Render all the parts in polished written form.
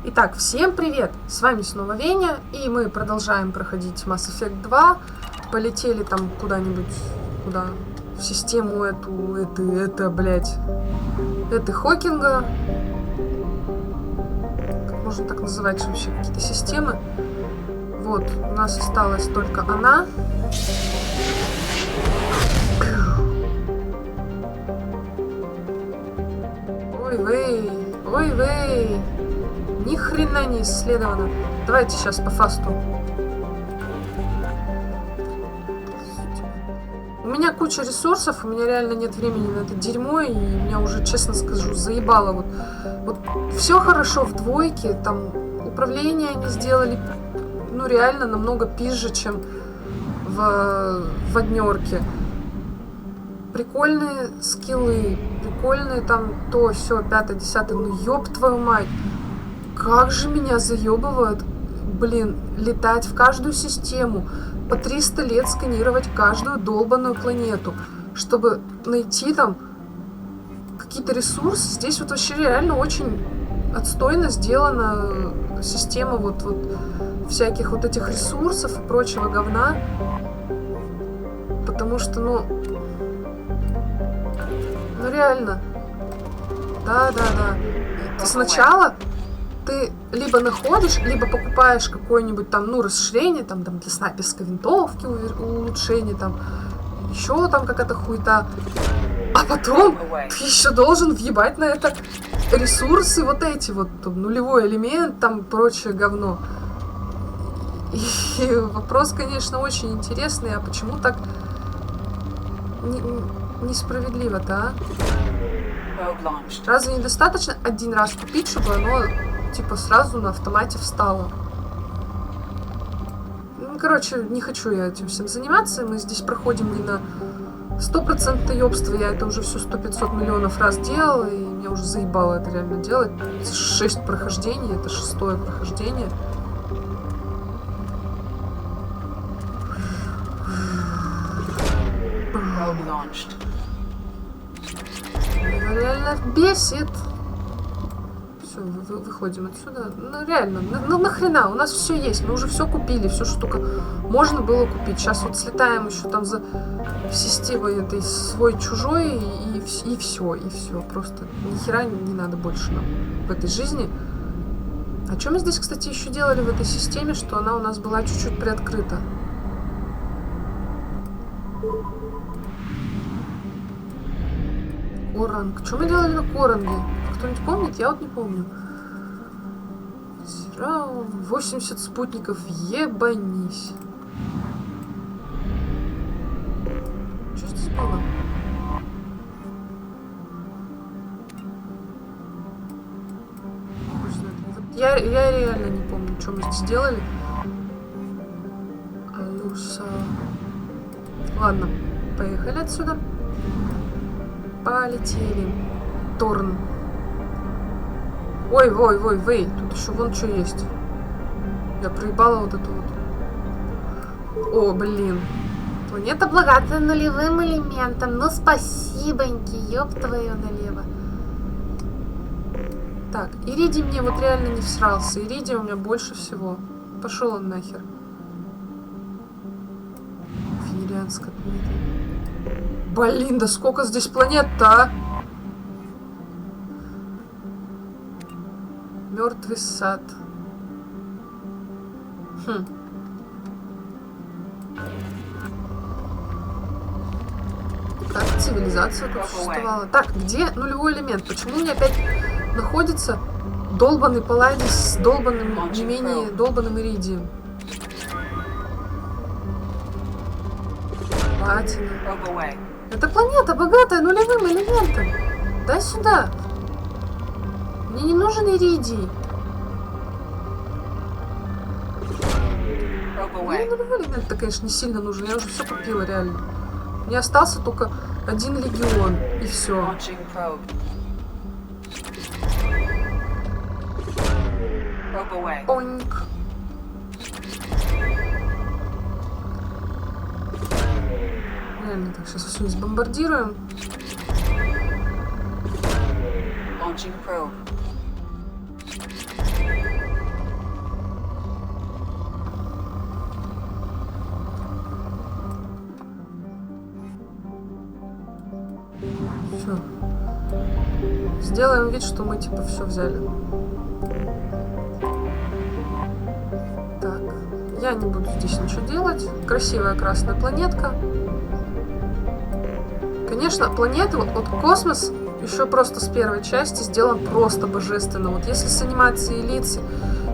Итак, всем привет! С вами снова Веня, и мы продолжаем проходить Mass Effect 2. Полетели там куда-нибудь, куда? В систему это Хокинга. Как можно так называть вообще какие-то системы? Вот, у нас осталась только она. Ой-вей! Ни хрена не исследовано. Давайте сейчас по фасту. У меня куча ресурсов, у меня реально нет времени на это дерьмо, и меня уже, честно скажу, заебало. Вот все хорошо в двойке, там управление они сделали, ну реально намного пизже, чем в однерке. Прикольные скиллы, прикольные там то, все, 5, 10, ну ёб твою мать. Как же меня заебывают, блин, летать в каждую систему, по 300 лет сканировать каждую долбанную планету, чтобы найти там какие-то ресурсы. Здесь вот вообще реально очень отстойно сделана система вот всяких вот этих ресурсов и прочего говна. Потому что, ну реально. Да. Сначала ты либо находишь, либо покупаешь какое-нибудь там, ну, расширение, там для снайперской винтовки, улучшение, там, еще там какая-то хуета. А потом ты еще должен въебать на это ресурсы вот эти вот, там, нулевой элемент, там, прочее говно. И вопрос, конечно, очень интересный, а почему так несправедливо-то, а? Разве недостаточно один раз купить, чтобы оно типа сразу на автомате встало? Ну, короче, не хочу я этим всем заниматься. Мы здесь проходим не на 100% ёбства. Я это уже все 100-500 миллионов раз делала, и меня уже заебало это реально делать. 6 прохождений, это 6-е прохождение. Реально бесит. Все, выходим отсюда. Ну реально, ну нахрена, у нас все есть, мы уже все купили, все, что только можно было купить. Сейчас вот слетаем еще там за системой этой свой-чужой, и все. Просто ни хера не надо больше нам в этой жизни. А что мы здесь, кстати, еще делали в этой системе, что она у нас была чуть-чуть приоткрыта? Коранг. Что мы делали на Коранге? Кто-нибудь помнит? Я вот не помню. 80 спутников. Ебанись. Что здесь было? Вот я реально не помню, что мы здесь делали. Ладно, поехали отсюда. Полетели. Торн. Ой, тут еще вон что есть. Я проебала вот эту вот. О, блин. Планета богата нулевым элементом. Ну, спасибоньки, ёб твою налево. Так, иридий мне вот реально не всрался. Иридий у меня больше всего. Пошел он нахер. Фенерианская планета. Блин, да сколько здесь планет-то, а? Мертвый сад. Как цивилизация тут существовала? Так, где нулевой элемент? Почему у меня опять находится долбанный палладий с долбанным, не менее долбанным иридием? Платина. Это планета, богатая нулевым элементом. Дай сюда. Мне не нужен иридий. Мне нулевой элемент-то, конечно, не сильно нужен. Я уже все купила, реально. Мне остался только один легион. И все. Оньк. Реально, так, сейчас все сбомбардируем. Все. Сделаем вид, что мы типа все взяли. Так. Я не буду здесь ничего делать. Красивая красная планетка. Конечно, планеты, вот космос еще просто с первой части сделан просто божественно. Вот если с анимацией лиц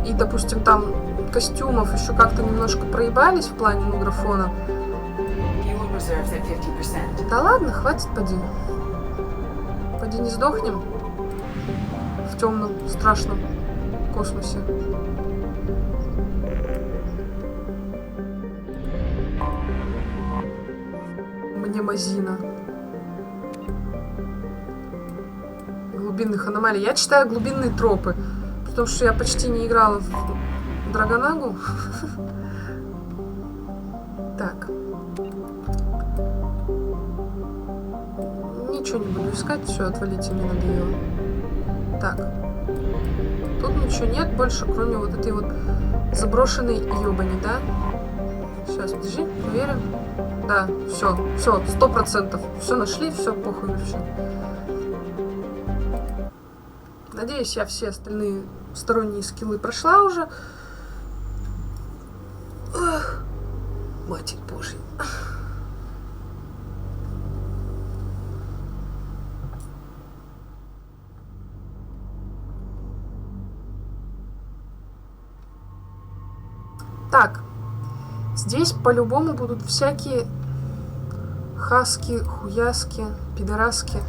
и, допустим, там костюмов еще как-то немножко проебались в плане графона. Да ладно, хватит, поди. Поди не сдохнем в темном, страшном космосе. Мне мазина. Глубинных аномалий. Я читаю глубинные тропы, потому что я почти не играла в Драгонагу. Так. Ничего не буду искать, все, отвалите, мне надоело. Так. Тут ничего нет больше, кроме вот этой вот заброшенной ёбани, да? Сейчас, подожди, проверим. Да, все, 100%. Все нашли, все, похуй вообще. Надеюсь, я все остальные сторонние скиллы прошла уже. Ах, Матерь Божья. Так, здесь по-любому будут всякие хаски, хуяски, пидораски.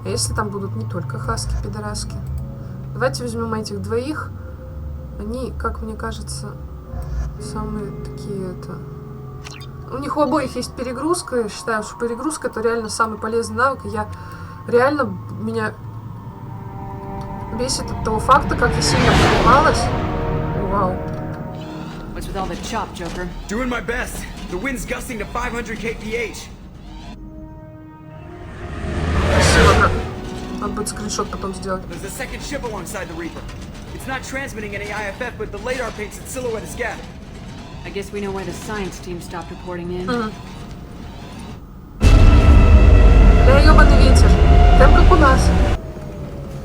А если там будут не только хаски, пидораски? Давайте возьмем этих двоих. Они, как мне кажется, самые такие это... У них у обоих есть перегрузка. Я считаю, что перегрузка это реально самый полезный навык. И я реально меня бесит от того факта, как я сильно поднималась. Вау. What's with all the chop, Joker? Doing my best. The wind's gusting to 500 kph. Красиво. Надо будет скриншот потом сделать. There's a second ship alongside the Reaper. It's not transmitting any IFF, but the radar paints its silhouette as scattered. I guess we know why the science team stopped reporting in. Да ёбаный ветер. Прям как у нас.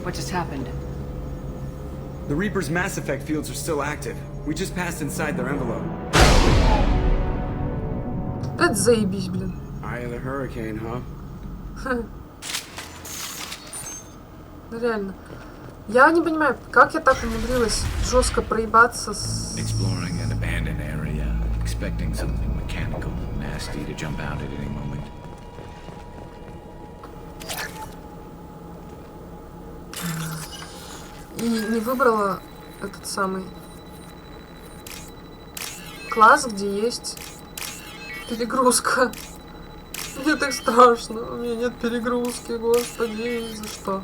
What just happened? The Reaper's mass effect fields are still active. We just passed inside their envelope. Это заебись, блин. Eye of the hurricane, huh? Ну реально. Я не понимаю, как я так умудрилась жестко проебаться с... Exploring an abandoned area, expecting something mechanical, nasty to jump out at any moment. И не выбрала этот самый класс, где есть перегрузка. Мне так страшно. У меня нет перегрузки, господи, за что?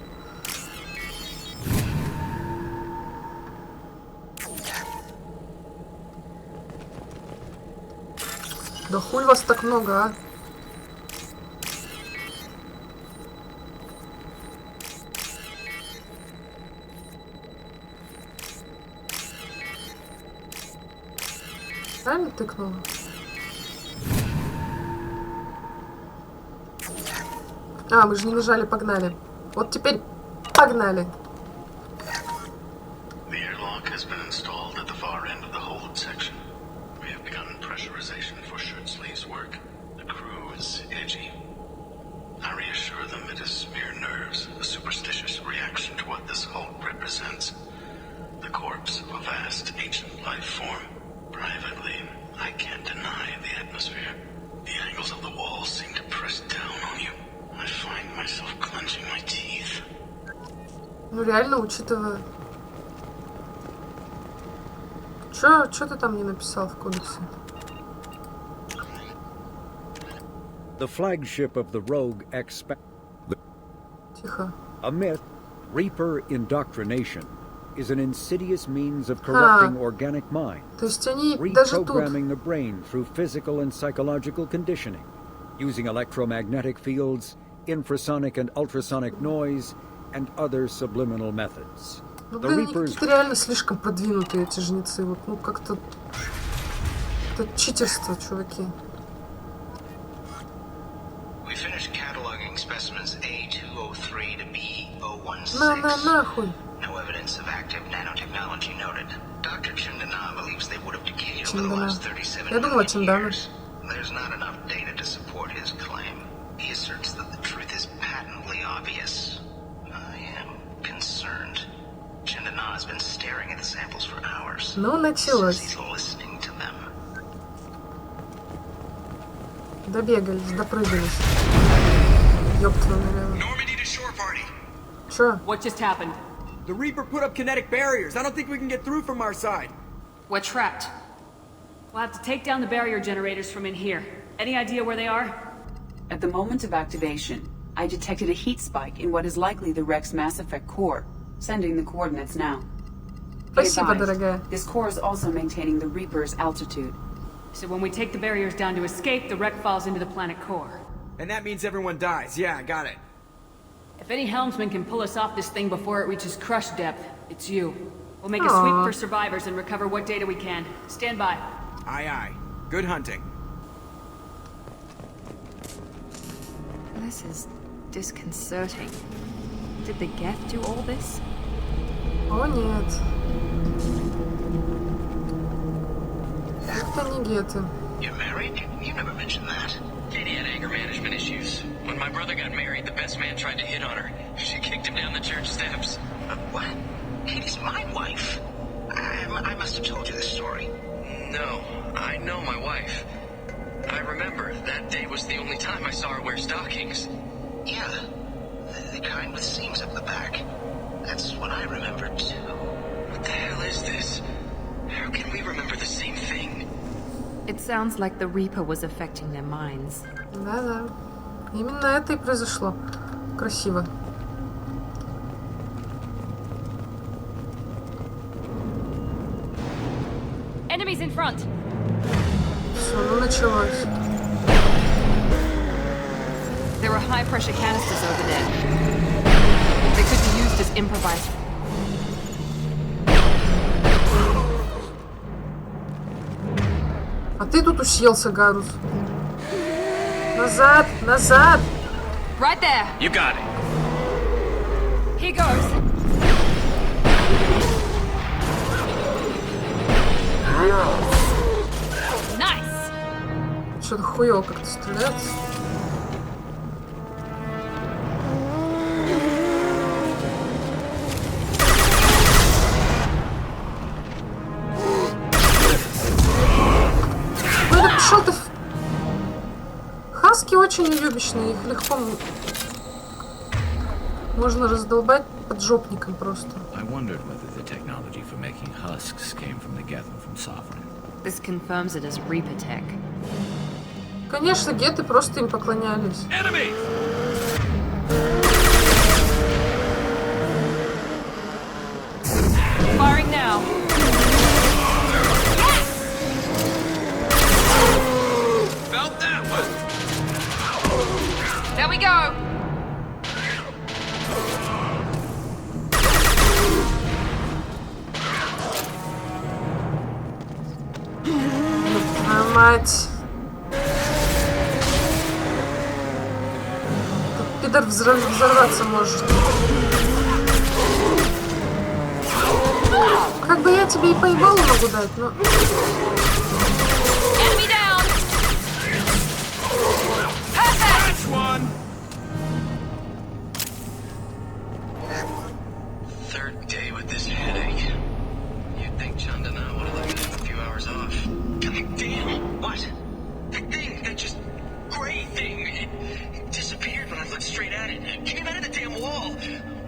Да хуй вас так много, а? Правильно тыкнула? А, мы же не нажали, погнали. Вот теперь погнали. Ну реально, учитывая... Чё ты там не написал в кодексе? The flagship of the rogue Тихо. A myth, Reaper indoctrination, is an insidious means of corrupting organic mind, То есть они даже тут... reprogramming the brain through physical and psychological conditioning, using electromagnetic fields, infrasonic and ultrasonic noise, and other subliminal methods. Ну, The блин, они Reapers- какие-то реально слишком продвинутые, эти жнецы. Вот, ну, как-то... Это читерство, чуваки. We finished cataloging specimens A203 to B016. На, нахуй. No evidence of active nanotechnology noted. Dr. Chandana believes they would have decayed over the Chandana. last 37 Я думала, million Chandana. years. There's not enough data to support his claim. He asserts that the truth is patently obvious. I am concerned. Chandana has been staring at the samples for hours. Ну, Says началось. he's listening to them. Добегались, допрыгались. Ёб твою налево. Normandy to shore party. Чё? What just happened? The Reaper put up kinetic barriers. I don't think we can get through from our side. We're trapped. We'll have to take down the barrier generators from in here. Any idea where they are? At the moment of activation, I detected a heat spike in what is likely the Rex Mass Effect core, sending the coordinates now. Be Спасибо, advised, дорогая. this core is also maintaining the Reaper's altitude. So when we take the barriers down to escape, the wreck falls into the planet core. And that means everyone dies. Yeah, I got it. If any helmsman can pull us off this thing before it reaches crush depth, it's you. We'll make a Aw. sweep for survivors and recover what data we can. Stand by. Aye, aye. Good hunting. This is disconcerting. Did the Geth do all this? О, нет. Это не геты. You're married? You never mentioned that. Katie had anger management issues. When my brother got married, the best man tried to hit on her. She kicked him down the church steps. What? Katie's my wife. I must have told you this story. No, I know my wife. I remember that day was the only time I saw her wear stockings. Yeah, the kind with seams up the back. That's what I remember too. What the hell is this? How can we remember the same thing? It sounds like the Reaper was affecting their minds. Да-да. Именно это и произошло. Красиво. Enemies in front! Все, ну началось. There are high-pressure canisters over there. They could be used as improvised. А ты тут уселся, Гарус. Назад, назад! Right there! You got it. Here goes! Nice! Что-то хуёво как-то стреляется. Ну да пошёл ты в... Хаски очень уёбищные, их легко можно раздолбать поджопником просто. I wondered whether the technology for making husks came from the Geth and from Sovereign. This confirms it as Reaper tech. Конечно, геты просто им поклонялись. Enemy! Firing now! Felt that one! There we go! А мать. Тут пидор взорваться может. Как бы я тебе и поебалу могу дать, но... Enemy down! Catch one! Third day with this headache. You'd think Chandana would have let me have a few hours off. God damn! What? That thing, that just gray thing, it disappeared when I looked straight at it. It came out of the damn wall,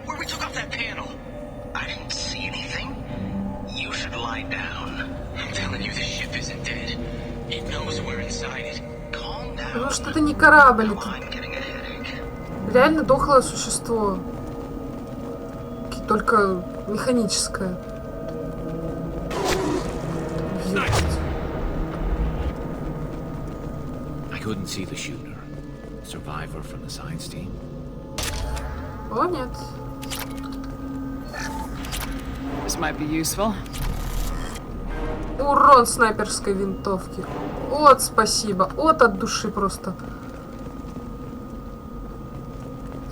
where we took off that panel. I didn't see anything. You should lie down. I'm telling you, this ship isn't dead. It knows we're inside it. Calm down. Потому что это не корабль, Now это I'm getting a headache. реально дохлое существо. Только механическое. Ёптать. I couldn't see the shooter. Survivor from the science team. О, нет. This might be useful. Урон снайперской винтовки. Вот, спасибо. Вот от души просто.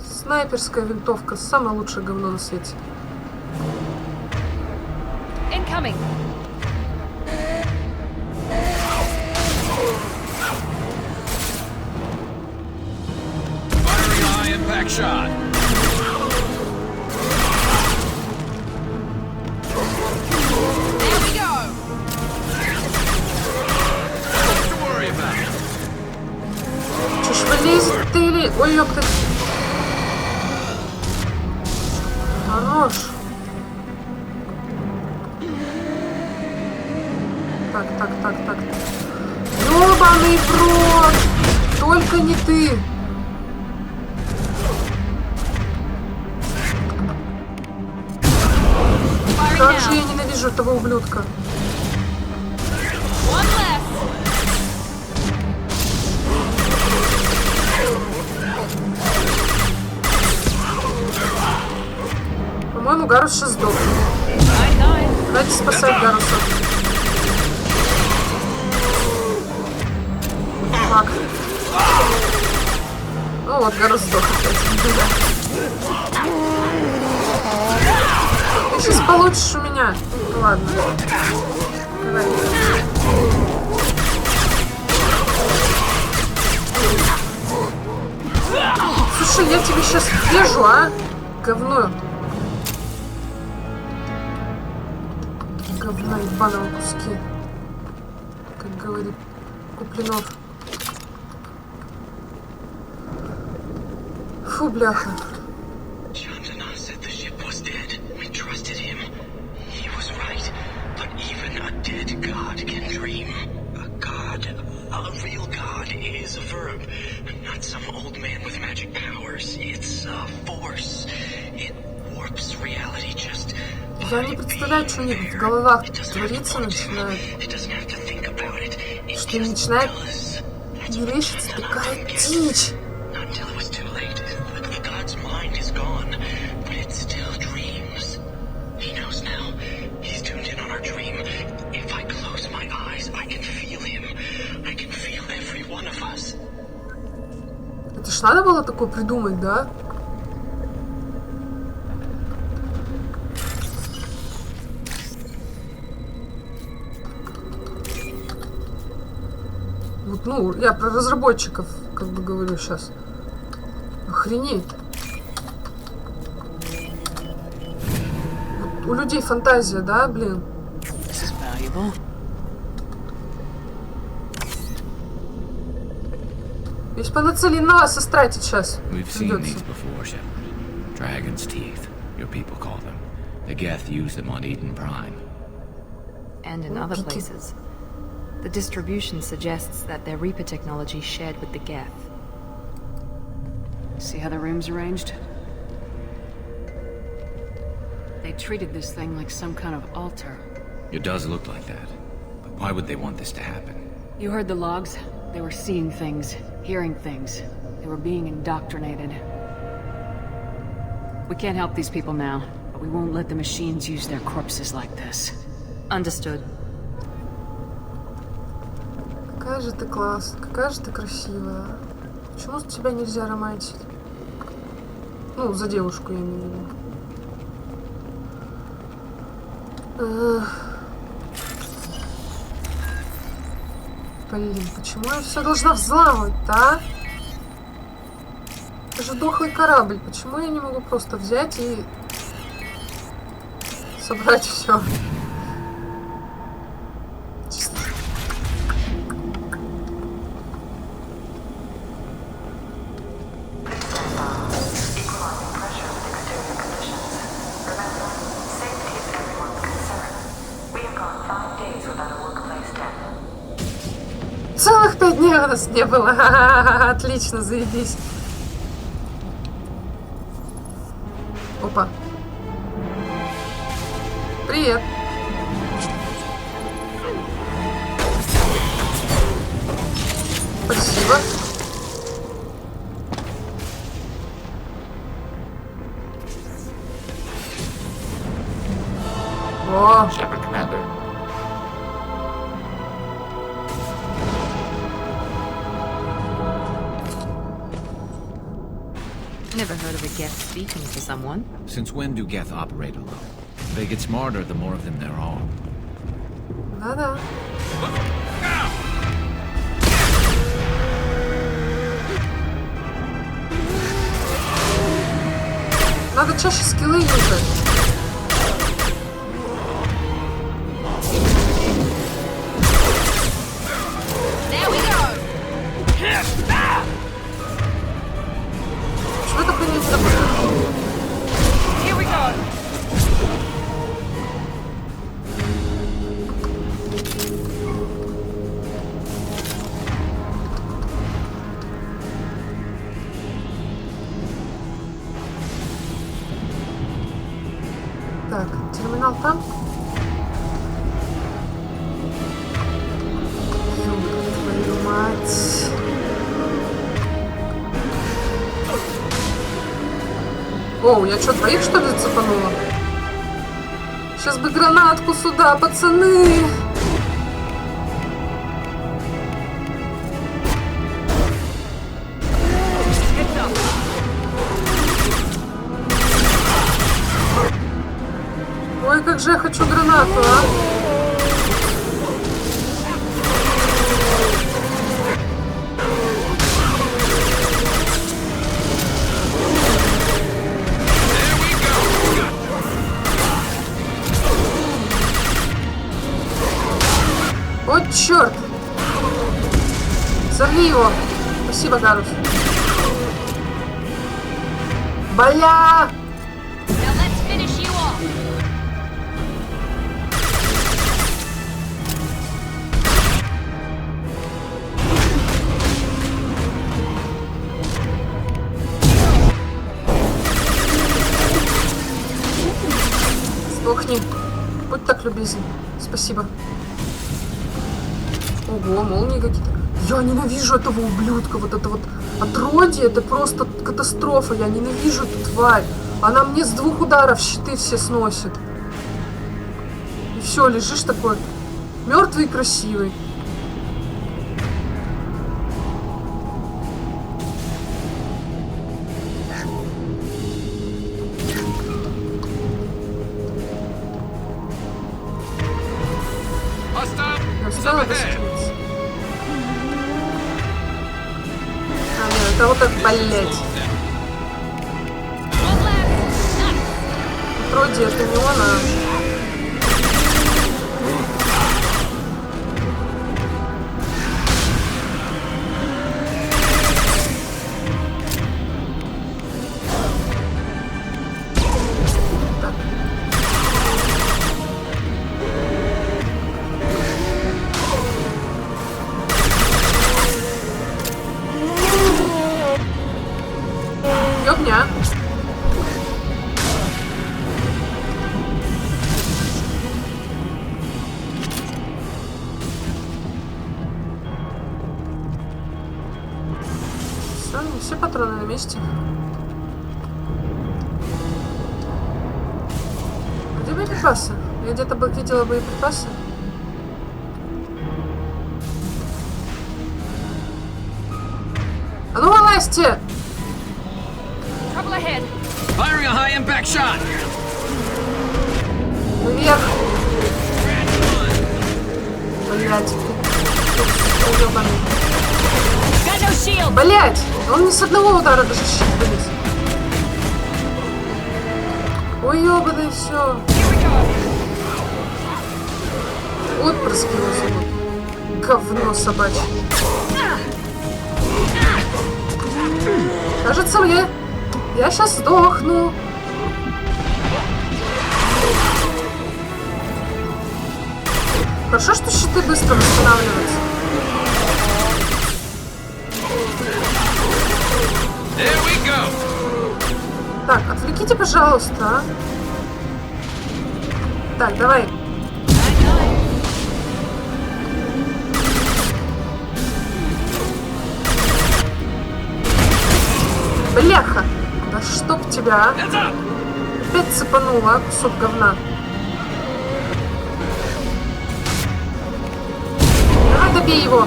Снайперская винтовка. Самое лучшее говно на свете. Incoming. Firing high impact shot. There we go. Nothing to worry about. Че ж вы лезете или... Ой, ёпта. Хорош. Так. Ёбаный в рот! Только не ты! Как же я ненавижу этого ублюдка! One less. По-моему, Гарус сейчас сдохнет. Давайте спасать Гаруса. Фак. Ну вот, Гарус сдох опять. Ты сейчас получишь у меня. Ну ладно. Давай. Слушай, я тебе сейчас врежу, а? Говно. Говна ебаного куски. Как говорит Куплинов. Фу, бляха. Я не представляю, что у них в головах творится начинает. Что им начинает мерещиться такая дичь. Это ж надо было такое придумать, да? Вот, ну, я про разработчиков как бы говорю сейчас. Охренеть. Вот у людей фантазия, да, блин? Ведь по нацеле на вас истратить сейчас. Придется. Dragon's teeth, your people call them. The Geth use them on Eden Prime. And in other places. The distribution suggests that their Reaper technology shared with the Geth. See how the room's arranged? They treated this thing like some kind of altar. It does look like that. But why would they want this to happen? You heard the logs? They were seeing things, hearing things. They were being indoctrinated. We can't help these people now, but we won't let the machines use their corpses like this. Understood. Какая же ты классная, какая же ты красивая. Почему тебя нельзя романтить? Ну, за девушку я имею в виду. Блин, почему я все должна взламывать-то, а? Это же дохлый корабль. Почему я не могу просто взять и собрать все? Целых 5 дней у нас не было. Ха-ха-ха, отлично, заебись. Опа. Привет. Спасибо. О! Shepard, Commander. Never heard of a Geth speaking to someone. Since when do Geth operate alone? They get smarter the more of them there are. Да-да. Надо чаще скиллы юзать. Что это хуйня не работает? Так, терминал там. Твою мать. Оу, я что, двоих что ли зацепанула? Сейчас бы гранатку сюда, пацаны. Ой, как же я хочу гранату, а? О, черт! Сорви его! Спасибо, Гарус. Бля! Сдохни. Будь так любезен. Спасибо. Ого, молнии какие-то. Я ненавижу этого ублюдка. Вот это вот отродье. Это просто катастрофа. Я ненавижу эту тварь. Она мне с 2 ударов щиты все сносит. И все, лежишь такой мертвый и красивый. Это вот так, блять. Вроде это не он, а... Ёбня. Все патроны на месте. Где боеприпасы? Я где-то видела боеприпасы. А ну вылазьте! Firing a high impact shot. Вверх! Блять. Блять! Он не с одного удара даже щит вылез. Ой, ёбаный, все. Отпрыски его зовут. Говно собачье. Кажется мне, я сейчас сдохну. Хорошо, что щиты быстро восстанавливаются. Так, отвлеките, пожалуйста, а? Так, давай. Бляха! Да чтоб тебя, а? Опять цепанула, кусок говна. Добей его.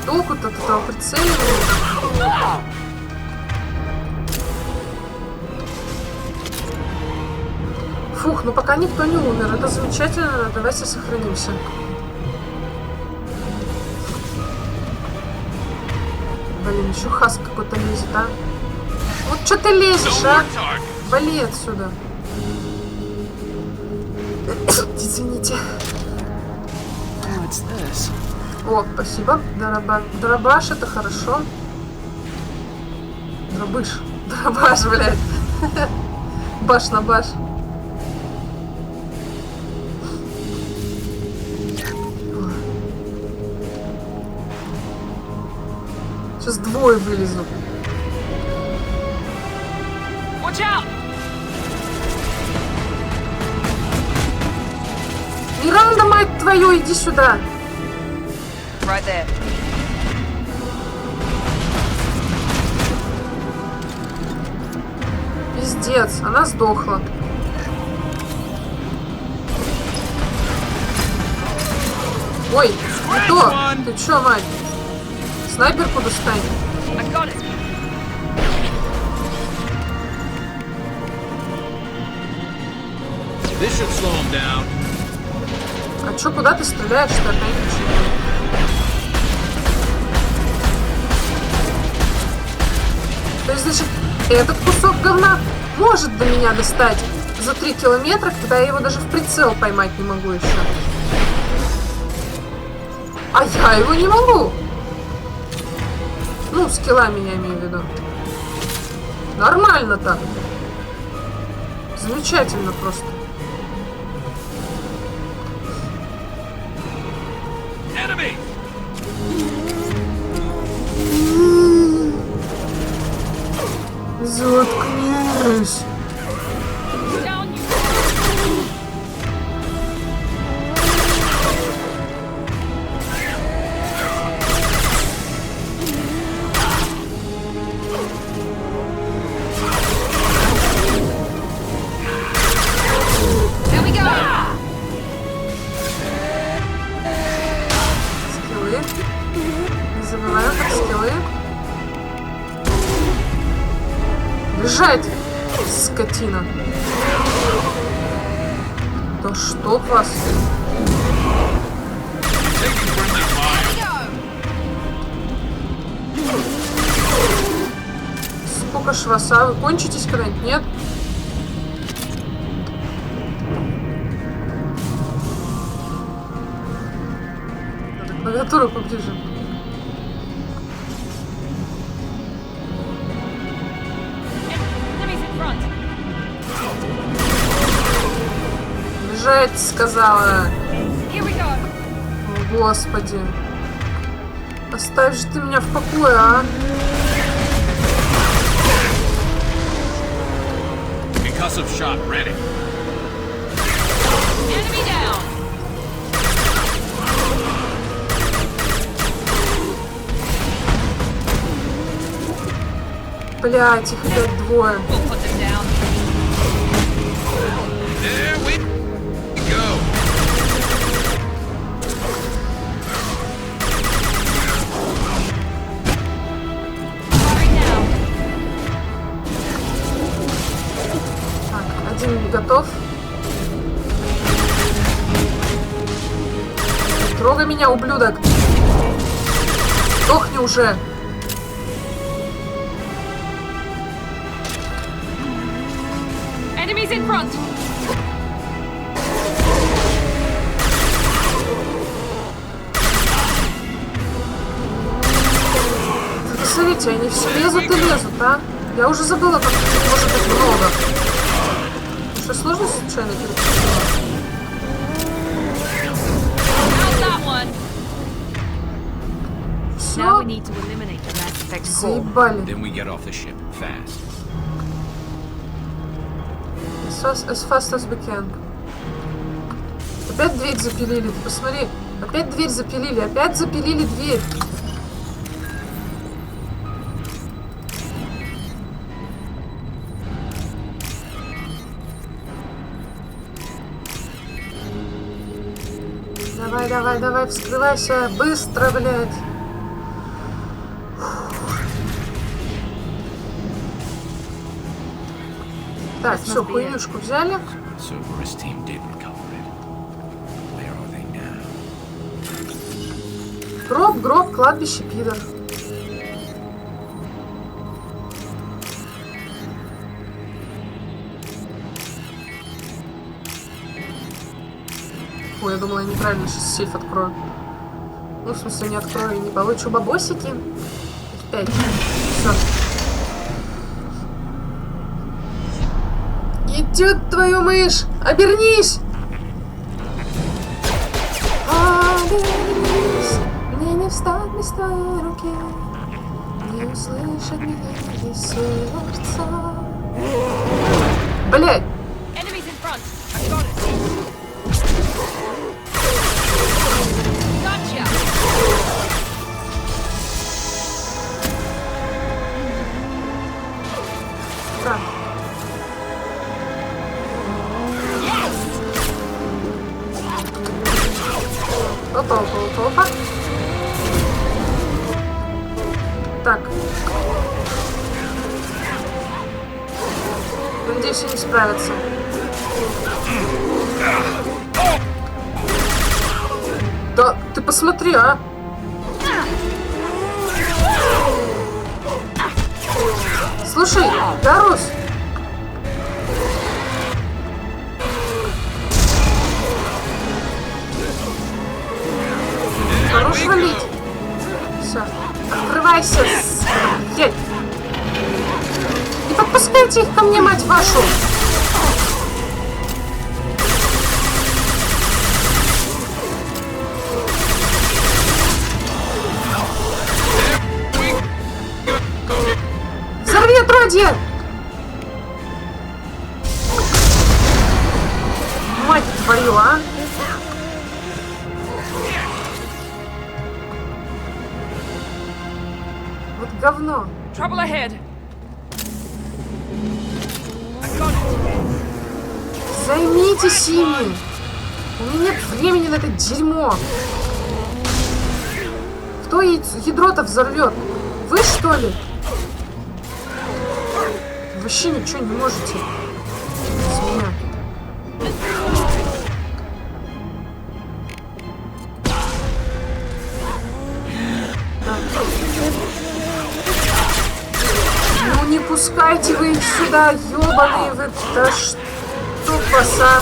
Толку-то от этого прицеливания. Фух, ну пока никто не умер. Это замечательно. Давайте сохранимся. Блин, еще хас какой-то лезет, а? Вот что ты лезешь, а? Вали отсюда. Извините. О, спасибо. Дробаш, это хорошо. Дробыш. Дробаш, блядь. Баш на баш. Сейчас двое вылезут. Миранда, мать твою, иди сюда. Right there. Пиздец, она сдохла. Ой, не то. Ты чё, мать? Снайперку достань. А чё, куда ты стреляешь, что опять ничего? То есть, значит, этот кусок говна может до меня достать за 3 километра, когда я его даже в прицел поймать не могу еще. А я его не могу. Ну, с киллами я имею в виду. Нормально так. Замечательно просто. Заткнись. Скиллы. Не забываем про скиллы. Бежать, скотина. Да чтоб вас. Сколько ж вас, а? Вы кончитесь когда-нибудь? Нет? Надо клавиатуру поближе. Бежать, сказала. О, Господи. Оставь же ты меня в покое, а? Блять, их опять двое. Один готов. Трогай меня, ублюдок. Сдохни уже. Enemies in front. Смотрите, они все лезут и лезут, а? Я уже забыла, как их может быть много. Что, сложно случайно переключила? Все? Заебали. As fast as we can. Опять дверь запилили, ты посмотри. Опять дверь запилили, опять запилили дверь. давай, давай, вскрывайся. Быстро, блядь. Так, все, хуйнюшку взяли. Гроб, гроб, кладбище, пидор. Ой, я думала, я неправильно сейчас сейф открою. Ну, в смысле, не открою и не получу бабосики. 5. Все. Идет твою мышь! Обернись! Обернись! Мне не встать без твоей руки, не услышать меня из сердца. Блядь! Так. Опа, опа, опа, опа. Так. Надеюсь, они справятся. Да, ты посмотри, а! Слушай, Гарус! Хорош валить. Все. Открывайся. Блядь. Не подпускайте их ко мне, мать вашу. Взорви отродье! Мать твою, а! Вот говно. Trouble ahead. Займитесь ими. У меня нет времени на это дерьмо. Кто ядро-то взорвет? Вы, что ли? Вообще ничего не можете. Без меня. Ну не пускайте вы их сюда, ёбаные вы. Да что паса?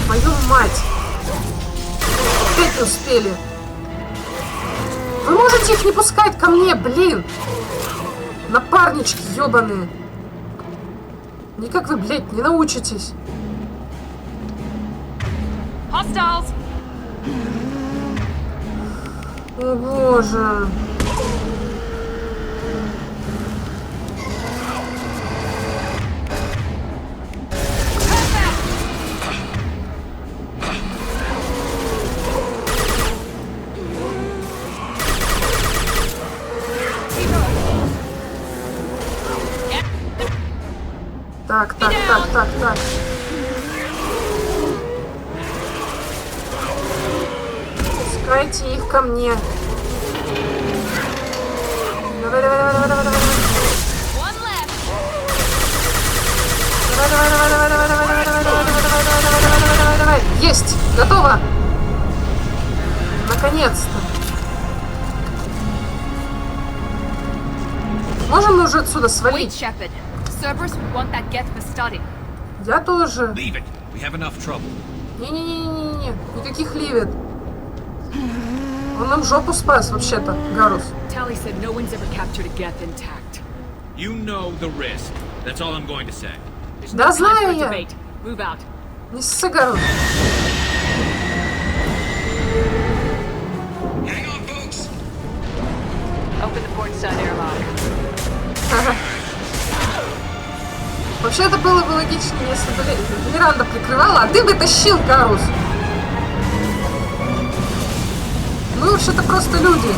Твою мать! Опять не успели. Вы можете их не пускать ко мне, блин! Напарнички ёбаные. Никак вы, блядь, не научитесь. Hostiles. О боже. Так. Пускайте их ко мне. Давай. Давай. Есть! Готово! Наконец-то! Можем мы уже отсюда свалить? Я тоже. Не-не-не-не-не. Никаких ливет. Он нам жопу спас, вообще-то, Гарус. Да, знаю я. Не ссы, Гарус. Вообще это было бы логичнее, если бы Миранда прикрывала, а ты бы тащил, Гарус. Мы вообще-то просто люди.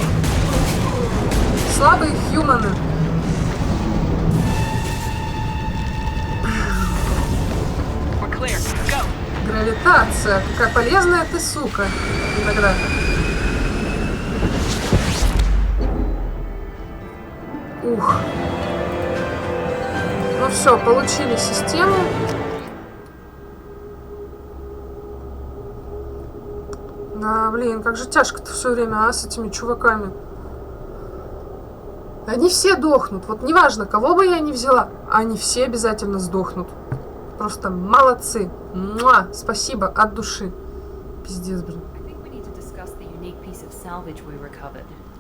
слабые хьюманы. Гравитация. Какая полезная ты, сука. Иногда. Ух. Ну все, получили систему. Да, блин, как же тяжко-то все время, с этими чуваками. Они все дохнут. Вот неважно, кого бы я ни взяла, они все обязательно сдохнут. Просто молодцы. Муа! Спасибо от души. Пиздец, блин.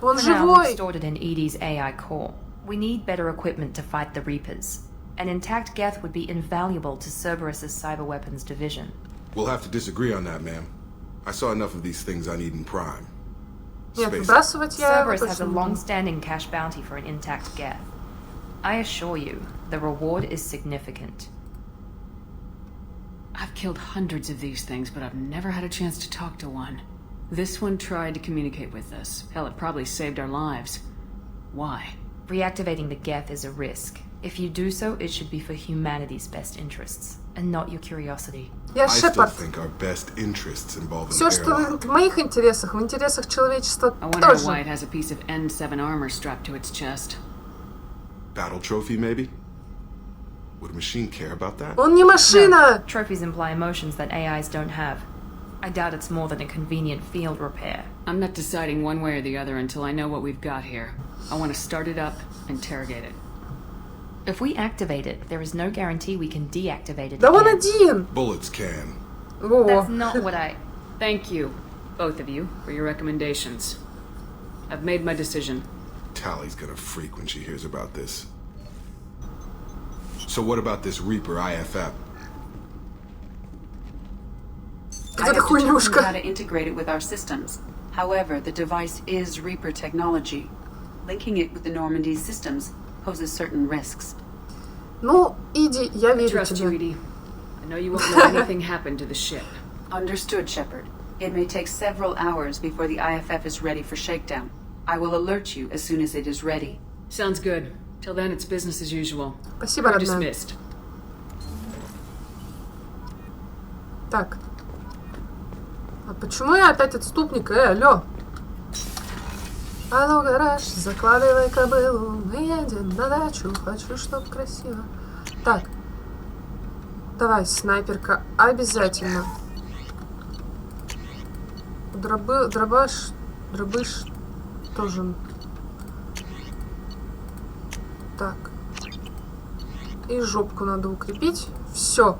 Он живой! We need better equipment to fight the Reapers. An intact Geth would be invaluable to Cerberus's cyber weapons division. We'll have to disagree on that, ma'am. I saw enough of these things I need in Prime. Нет, выбрасывать я Cerberus has a long-standing cash bounty for an intact Geth. I assure you, the reward is significant. I've killed hundreds of these things, but I've never had a chance to talk to one. This one tried to communicate with us. Hell, it probably saved our lives. Why? Reactivating the Geth is a risk. If you do so, it should be for humanity's best interests, and not your curiosity. Я Шепард. Все, Все, что в моих интересах, в интересах человечества I wonder тоже. why it has a piece of N7 armor strapped to its chest. Battle trophy, maybe? Would a machine care about that? Он не машина! No, trophies imply emotions that AIs don't have. I doubt it's more than a convenient field repair. I'm not deciding one way or the other until I know what we've got here. I want to start it up, interrogate it. If we activate it, there is no guarantee we can deactivate it Да он again. один! Bullets can. That's not what I... Thank you, both of you, for your recommendations. I've made my decision. Tally's gonna freak when she hears about this. So what about this Reaper IFF? I have determined how to integrate it with our systems. However, the device is Reaper technology. Linking it with the Normandy's systems poses certain risks. Ну, Иди, я верю Trust you, тебе. Edie. I know you won't let anything happen to the ship. Understood, Shepard. It may take several hours before the IFF is ready for shakedown. I will alert you as soon as it is ready. Sounds good. Till then, it's business as usual. Спасибо, You're родная. dismissed. Так. А почему я опять отступник? Алло. Алло, гараж, закладывай кобылу, мы едем на дачу, хочу, чтоб красиво. Так. Давай, снайперка, обязательно. Дробаш, дробыш тоже. Так. И жопку надо укрепить. Все.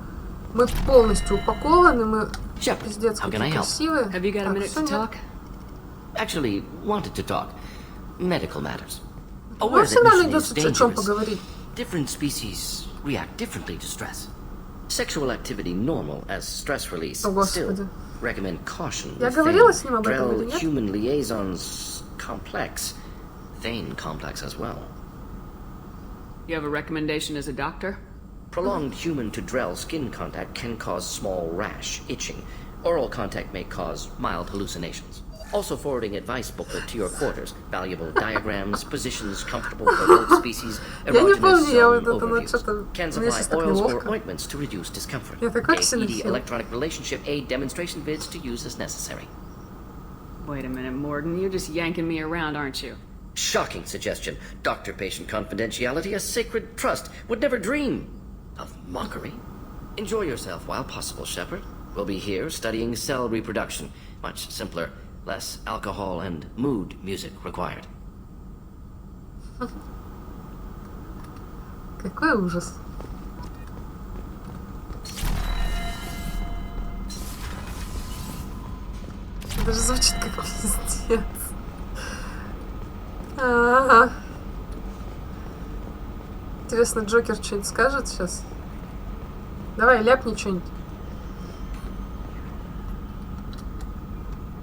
Мы полностью упакованы, мы пиздец какие красивые. Have you got a minute to talk? Actually, wanted to talk. Medical matters. Ну, Aware that всегда mission is найдется о чем dangerous. поговорить. Different species react differently to stress. Sexual activity normal as stress release. О, Still, Господи. recommend caution. Я with говорила Thane. с ним об этом или нет? Human liaisons complex. Thane complex as well. You have a recommendation as a doctor? Prolonged human to Drell skin contact can cause small rash, itching. Oral contact may cause mild hallucinations. Also forwarding advice booklet to your quarters. Valuable diagrams, positions comfortable for both species, erogenous zone overviews. Can supply oils or ointments to reduce discomfort. ED electronic relationship aid demonstration vids to use as necessary. Wait a minute, Morden. You're just yanking me around, aren't you? Shocking suggestion. Doctor-patient confidentiality, a sacred trust. Would never dream of mockery. Enjoy yourself while possible, Shepard. We'll be here studying cell reproduction. Much simpler, less alcohol and mood music required. Какой ужас. Даже звучит как пиздец. Ага. Интересно, Джокер что-нибудь скажет сейчас? Давай, ляпни что-нибудь.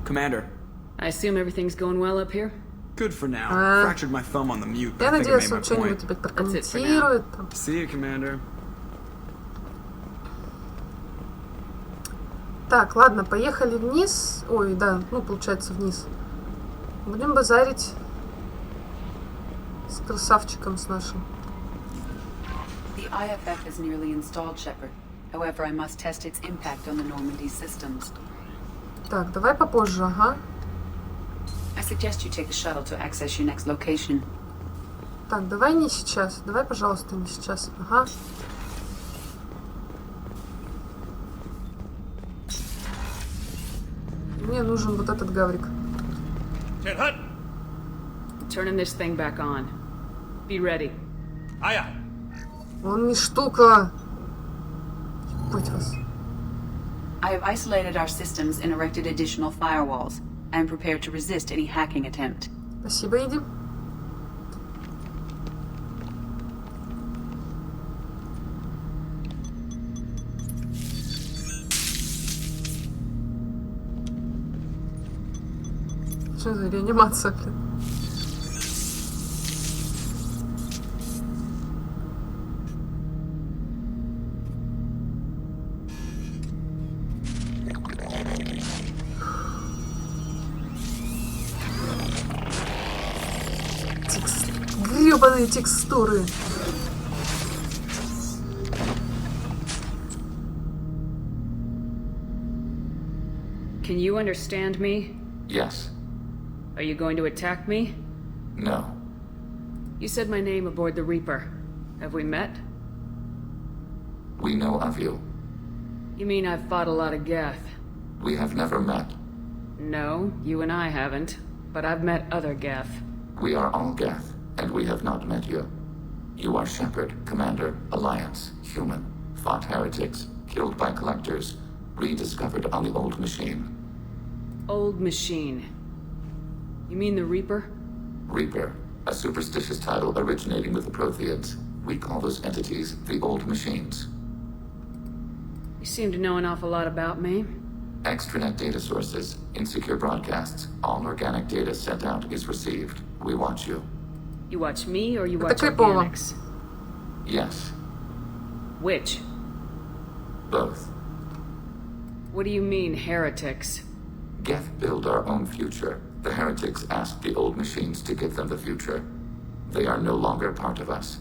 Commander. I assume everything's going well up here? Good for now. Ah. Fractured my thumb on the mute, Я but I think I надеюсь, made он my что-нибудь point. опять прокомментирует. Там. See you, Commander. Так, ладно, поехали вниз. Ой, да, ну, получается, вниз. Будем базарить. С красавчиком с нашим. The IFF is nearly installed, Shepard. However, I must test its impact on the Normandy systems. Так, давай попозже, ага. I suggest you take the shuttle to access your next location. Так, давай не сейчас. Давай, пожалуйста, не сейчас. Ага. Мне нужен вот этот гаврик. Turning this thing back on. Be ready. Он не штука. Ебать вас. I have isolated our systems and erected additional firewalls. I am prepared to resist any hacking attempt. Спасибо, иди. Что за реанимация, блин? Гребаные текстуры. Can you understand me? Yes. Are you going to attack me? No. You said my name aboard the Reaper. Have we met? We know of you. You mean I've fought a lot of Geth? We have never met. No, you and I haven't. But I've met other Geth. We are all Geth, and we have not met you. You are Shepard, Commander, Alliance, human, fought heretics, killed by collectors, rediscovered on the old machine. Old machine. You mean the Reaper? Reaper, a superstitious title originating with the Protheans. We call those entities the old machines. You seem to know an awful lot about me. Extranet data sources, insecure broadcasts, all organic data sent out is received. We watch you. You watch me or you watch organics? Yes. Which? Both. What do you mean, heretics? Geth build our own future. The heretics asked the old machines to give them the future. They are no longer part of us.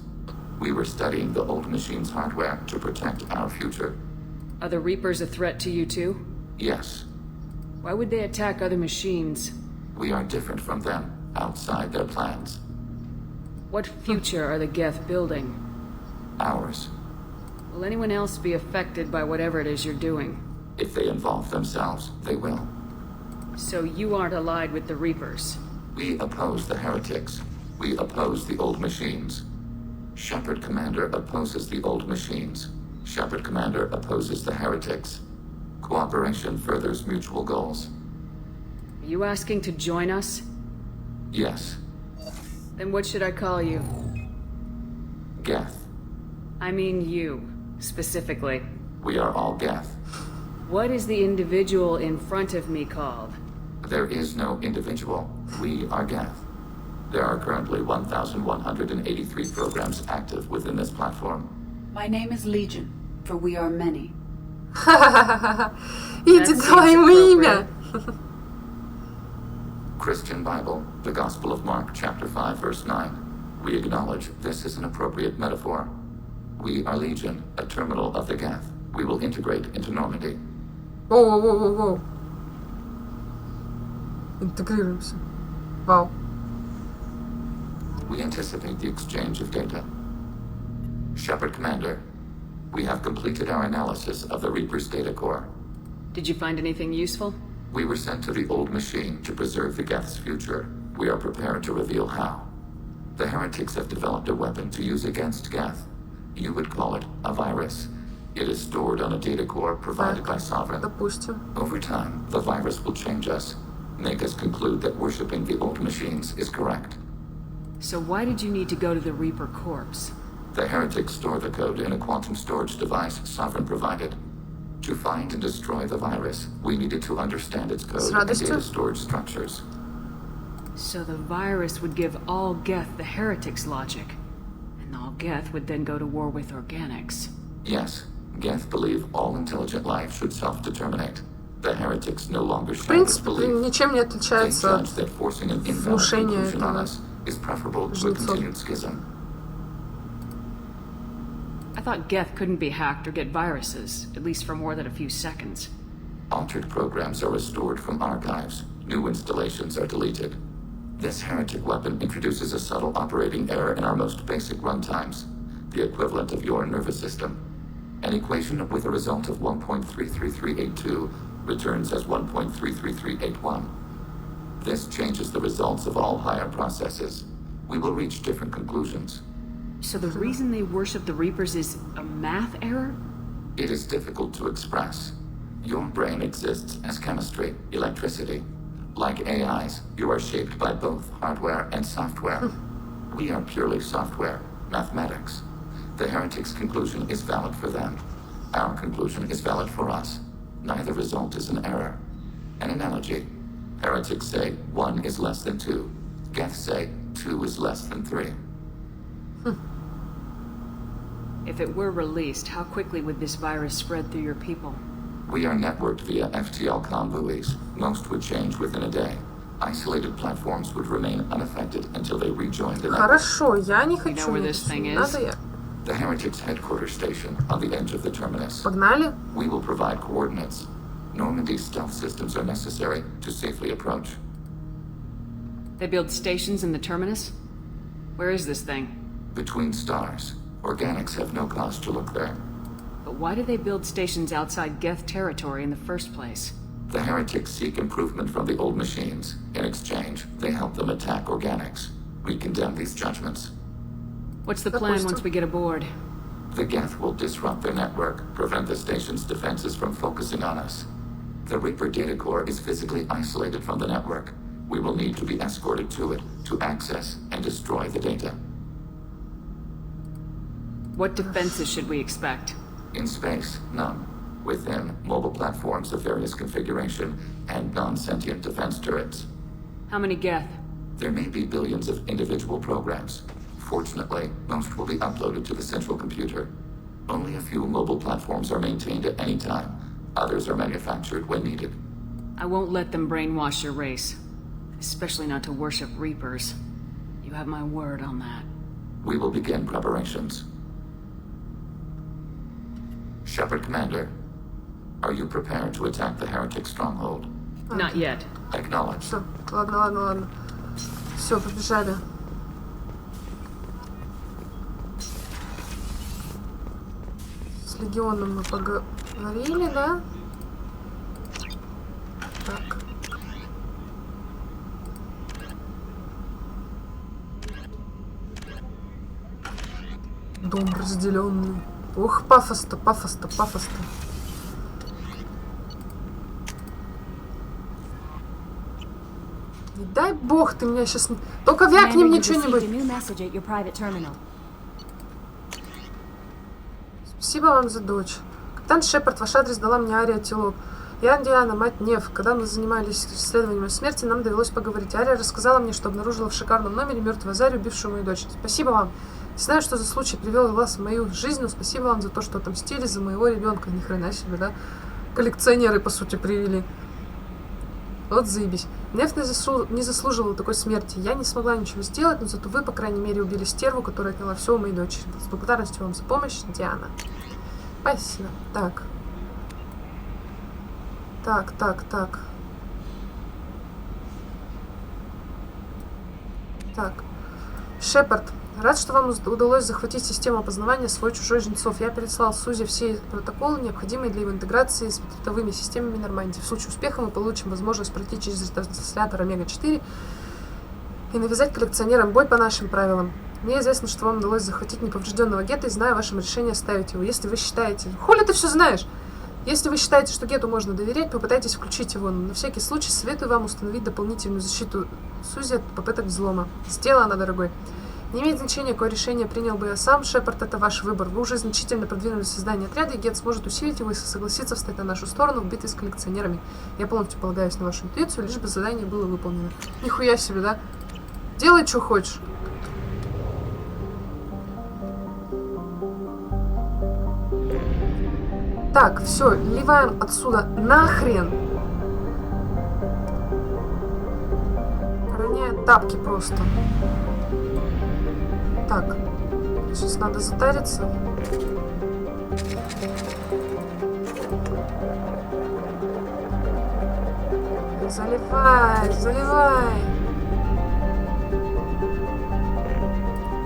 We were studying the old machines' hardware to protect our future. Are the Reapers a threat to you too? Yes. Why would they attack other machines? We are different from them, outside their plans. What future are the Geth building? Ours. Will anyone else be affected by whatever it is you're doing? If they involve themselves, they will. So you aren't allied with the Reapers? We oppose the heretics. We oppose the old machines. Shepard Commander opposes the old machines. Shepard Commander opposes the heretics. Cooperation furthers mutual goals. Are you asking to join us? Yes. Then what should I call you? Geth. I mean you, specifically. We are all Geth. What is the individual in front of me called? There is no individual. We are Geth. There are currently 1,183 programs active within this platform. My name is Legion, for we are many. Иди, давай ему имя. Christian Bible, the Gospel of Mark, chapter 5, verse 9. We acknowledge this is an appropriate metaphor. We are Legion, a terminal of the Geth. We will integrate into Normandy. Воу. Интегрируемся. Вау. We anticipate the exchange of data. Shepard Commander, we have completed our analysis of the Reaper's data core. Did you find anything useful? We were sent to the old machine to preserve the Geth's future. We are prepared to reveal how. The heretics have developed a weapon to use against Geth. You would call it a virus. It is stored on a data core provided by Sovereign. Допустим. Over time, the virus will change us, make us conclude that worshipping the old machines is correct. So why did you need to go to the Reaper corpse? The heretics store the code in a quantum storage device Sovereign provided. To find and destroy the virus, we needed to understand its code and data storage structures. So the virus would give all Geth the heretics' logic, and all Geth would then go to war with organics. Yes, Geth believe all intelligent life should self-determinate. The heretics no longer share this belief. Ничем не отличается от that forcing an invalid внушения conclusion on этого. us is preferable to a continued schism. I thought Geth couldn't be hacked or get viruses, at least for more than a few seconds. Altered programs are restored from archives. New installations are deleted. This heretic weapon introduces a subtle operating error in our most basic runtimes, the equivalent of your nervous system. An equation with a result of 1.33382 returns as 1.33381. This changes the results of all higher processes. We will reach different conclusions. So the reason they worship the Reapers is a math error? It is difficult to express. Your brain exists as chemistry, electricity. Like AIs, you are shaped by both hardware and software. We are purely software, mathematics. The heretic's conclusion is valid for them. Our conclusion is valid for us. Neither result is an error. An analogy. Heretics say 1 is less than 2. Geths say 2 is less than 3. If it were released, how quickly would this virus spread through your people? We are networked via FTL convoys. Most would change within a day. Isolated platforms would remain unaffected until they rejoin the network. Хорошо, я не хочу. You know where this thing is? Надо я. The Heretic's headquarters station on the edge of the terminus. Погнали. We will provide coordinates. Normandy's stealth systems are necessary to safely approach. They build stations in the terminus? Where is this thing? Between stars. Organics have no cause to look there. But why do they build stations outside Geth territory in the first place? The heretics seek improvement from the old machines. In exchange, they help them attack organics. We condemn these judgments. What's the plan once we get aboard? The Geth will disrupt their network, prevent the station's defenses from focusing on us. The Reaper data core is physically isolated from the network. We will need to be escorted to it to access and destroy the data. What defenses should we expect? In space, none. Within, mobile platforms of various configuration and non-sentient defense turrets. How many Geth? There may be billions of individual programs. Fortunately, most will be uploaded to the central computer. Only a few mobile platforms are maintained at any time. Others are manufactured when needed. I won't let them brainwash your race. Especially not to worship Reapers. You have my word on that. We will begin preparations. Shepard Commander, are you prepared to attack the heretic stronghold? Not yet. Acknowledged. Все, ладно. Все, побежали. С Легионом мы поговорили, да? Так. Дом разделенный. Ох, пафос-то. Не дай бог ты меня сейчас... Только вякни мне что-нибудь. Спасибо вам за дочь. Капитан Шепард, ваш адрес дала мне Ария Тилоп. Я Диана, мать Нев. Когда мы занимались исследованием смерти, нам довелось поговорить. Ария рассказала мне, что обнаружила в шикарном номере мертвую Зарю, убившую мою дочь. Спасибо вам. Не знаю, что за случай привел вас в мою жизнь, но спасибо вам за то, что отомстили за моего ребенка. Ни хрена себе, да? Коллекционеры, по сути, привели. Вот заебись. Нефть не заслуживала такой смерти. Я не смогла ничего сделать, но зато вы, по крайней мере, убили стерву, которая отняла все у моей дочери. С благодарностью вам за помощь, Диана. Спасибо. Так. Так. Шепард. Рад, что вам удалось захватить систему опознавания свой-чужой жнецов. Я переслал Сузе все протоколы, необходимые для его интеграции с бытовыми системами Нормандии. В случае успеха мы получим возможность пройти через транслятор Омега-4 и навязать коллекционерам бой по нашим правилам. Мне известно, что вам удалось захватить неповрежденного Гетта, и знаю о вашем решении оставить его. Если вы считаете... Хули ты все знаешь? Если вы считаете, что Гетту можно доверять, попытайтесь включить его. Но на всякий случай советую вам установить дополнительную защиту Сузи от попыток взлома. Сделано, дорогой. Не имеет значения, какое решение принял бы я сам. Шепард, это ваш выбор. Вы уже значительно продвинули создание отряда, и Гетт сможет усилить его и согласиться встать на нашу сторону в битве с коллекционерами. Я полностью полагаюсь на вашу интуицию, лишь бы задание было выполнено. Нихуя себе, да? Делай, что хочешь. Так, все, ливаем отсюда нахрен. Роняют тапки просто. Так, сейчас надо затариться. Заливай, заливай.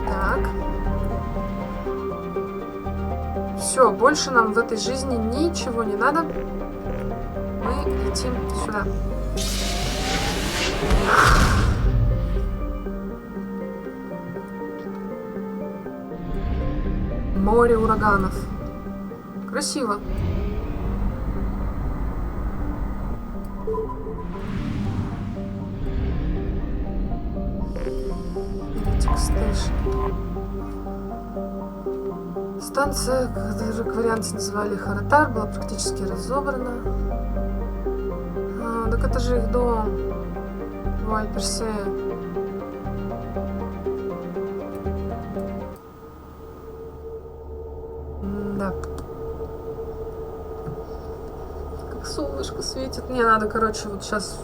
Так. Все, больше нам в этой жизни ничего не надо. Мы летим сюда. Море ураганов. Красиво. Станция, как вариант называли Харатар, была практически разобрана. А, так это же их дом. Ой, Персея. Да. Как солнышко светит. Мне надо, короче, вот сейчас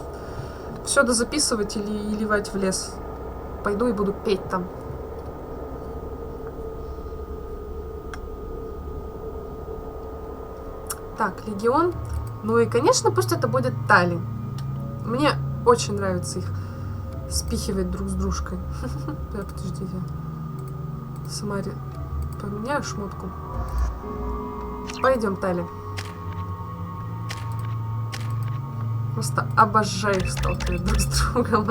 все дозаписывать и ливать в лес. Пойду и буду петь там. Так, Легион. Ну и, конечно, пусть это будет Тали. Мне очень нравится их спихивать друг с дружкой. Подожди, я сама поменяю шмотку. Пойдем, Тали. Просто обожаю их сталкивать друг с другом.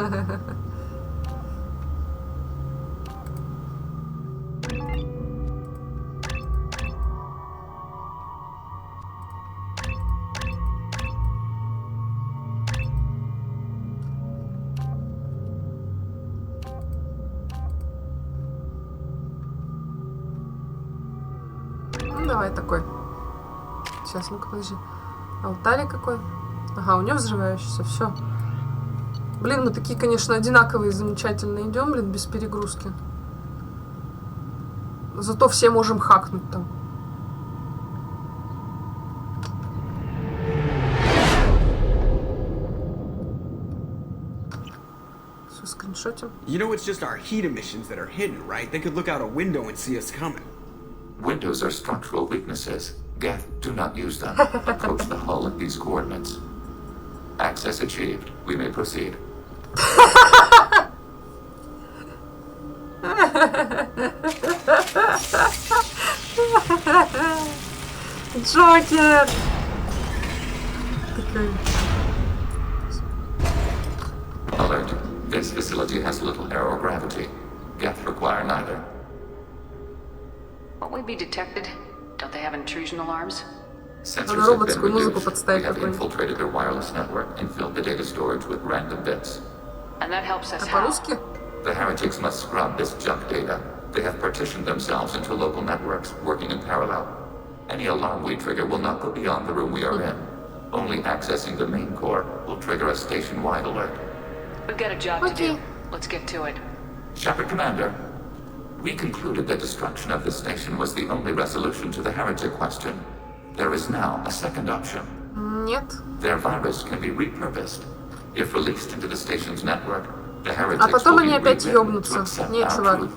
Давай такой. Сейчас, ну-ка, подожди. А у Тали какой? Ага, у нее взрывающийся, все. Блин, мы такие, конечно, одинаковые, замечательно идем, блин, без перегрузки. Зато все можем хакнуть там. Все, скриншотим. You know, it's just our heat emissions that are hidden, right? They could look out a window and see us coming. Windows are structural weaknesses. Geth, do not use them. Approach the hull at these coordinates. Access achieved. We may proceed. Джокер! Alert. This facility has little aerogravity. Geth require neither. Won't we be detected? Don't they have intrusion alarms? Sensors have been reduced. We have infiltrated their wireless network and filled the data storage with random bits. And that helps us how? The heretics must scrub this junk data. They have partitioned themselves into local networks, working in parallel. Any alarm we trigger will not go beyond the room we are in. Only accessing the main core will trigger a station-wide alert. We've got a job to do. Let's get to it. Shepard Commander, we concluded that destruction of the station was the only resolution to the heretic question. There is now a second option. Нет. Their virus can be repurposed. If released into the station's network, the А heretics потом will они be опять rewritten ёбнутся. to accept Нет, our чувак. truth.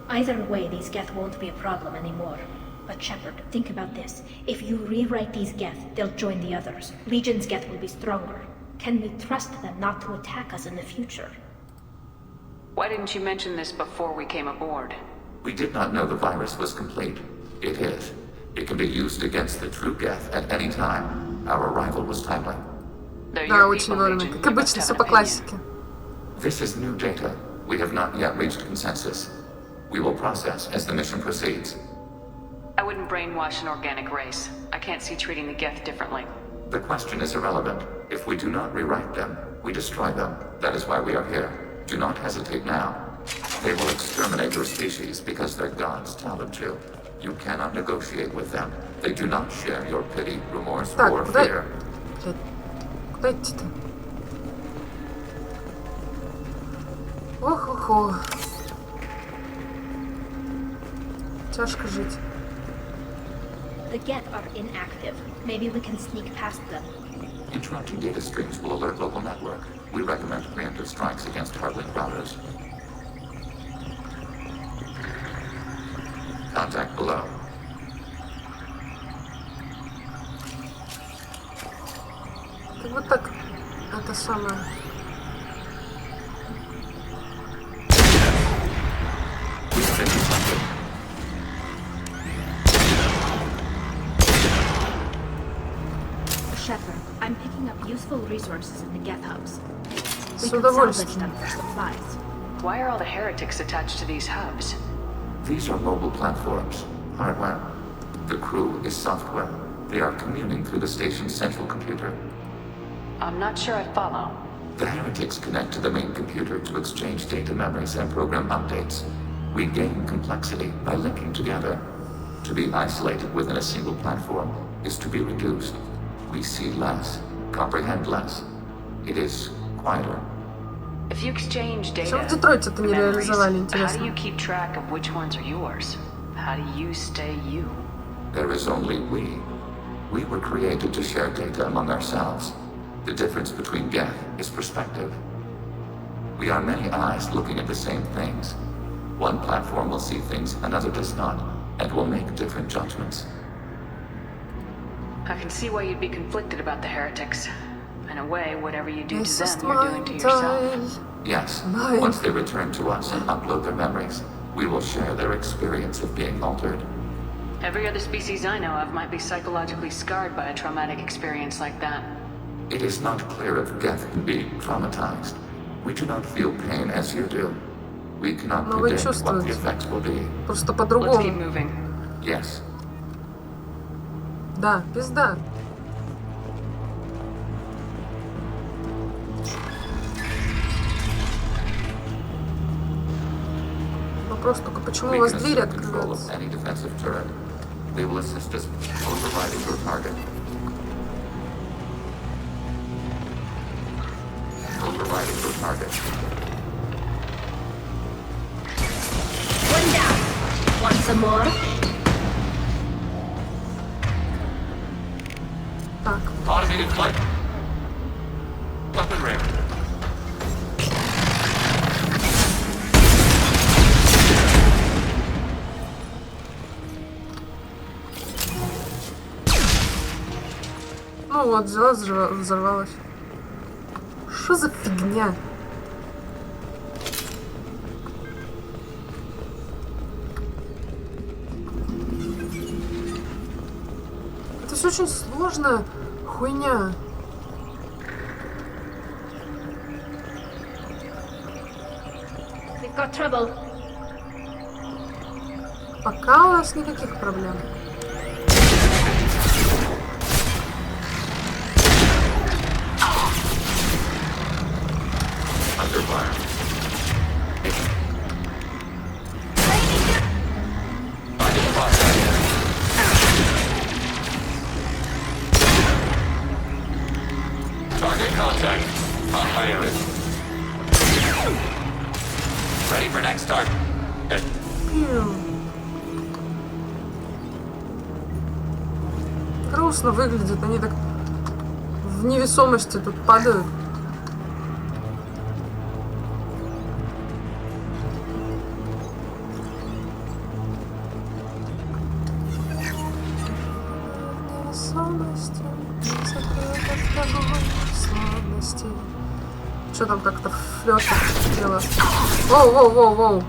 Either way, these Geth won't be a problem anymore. But Shepard, think about this. If you rewrite these Geth, they'll join the others. Legion's Geth will be stronger. Can we trust them not to attack us in the future? Why didn't you mention this before we came aboard? We did not know the virus was complete. It is. It can be used against the true Geth at any time. Our arrival was timely. Да, очень вовремя. Как обычно, все по классике. This is new data. We have not yet reached consensus. We will process as the mission proceeds. I wouldn't brainwash an organic race. I can't see treating the Geth differently. The question is irrelevant. If we do not rewrite them, we destroy them. That is why we are here. Do not hesitate now. They will exterminate your species because their gods tell them to. You cannot negotiate with them. They do not share your pity, remorse, or fear. Куда идти-то? Ох-охо. Тяжко жить. The Geth are inactive. Maybe we can sneak past them. Interrupting data streams will alert local network. We recommend preemptive strikes against harboring routers. Contact below. Ты вот так, это самое. Shepard, I'm picking up useful resources in the Geth hubs. We С can salvage удовольствием. them for supplies. Why are all the heretics attached to these hubs? These are mobile platforms, hardware. The crew is software. They are communing through the station's central computer. I'm not sure I follow. The heretics connect to the main computer to exchange data memories and program updates. We gain complexity by linking together. To be isolated within a single platform is to be reduced. We see less, comprehend less. It is quieter. If you exchange data, Почему в Детройте это не memories, реализовали, how do интересно? you keep track of which ones are yours? How do you stay you? There is only we. We were created to share data among ourselves. The difference between Geth is perspective. We are many eyes looking at the same things. One platform will see things another does not, and will make different judgments. I can see why you'd be conflicted about the heretics. In a way, whatever you do to This them, is you're doing to yourself. Yes, Mine. once they return to us and upload their memories, we will share their experience of being altered. Every other species I know of might be psychologically scarred by a traumatic experience like that. It is not clear if Geth can be traumatized. We do not feel pain as you do. We cannot Но вы predict what the чувствуете. effects will be. Просто Let's keep по-другому. moving. Yes. Да, пизда. Вопрос только, почему у We вас can дверь assume control открывается? of any defensive turret. They will assist us overriding your target. Overriding your target. One down. Want some more? Так, Automated flight. Weapon ring. ну вот, взяла, взорвалась. Что за фигня? Это все очень сложная хуйня. We've got trouble. Пока у нас никаких проблем. Under fire. Finding process. Target contact. On higher risk. Ready for next start. Грустно выглядит, они так в невесомости тут падают. Что там как-то флёт дело? Воу, воу, воу, воу.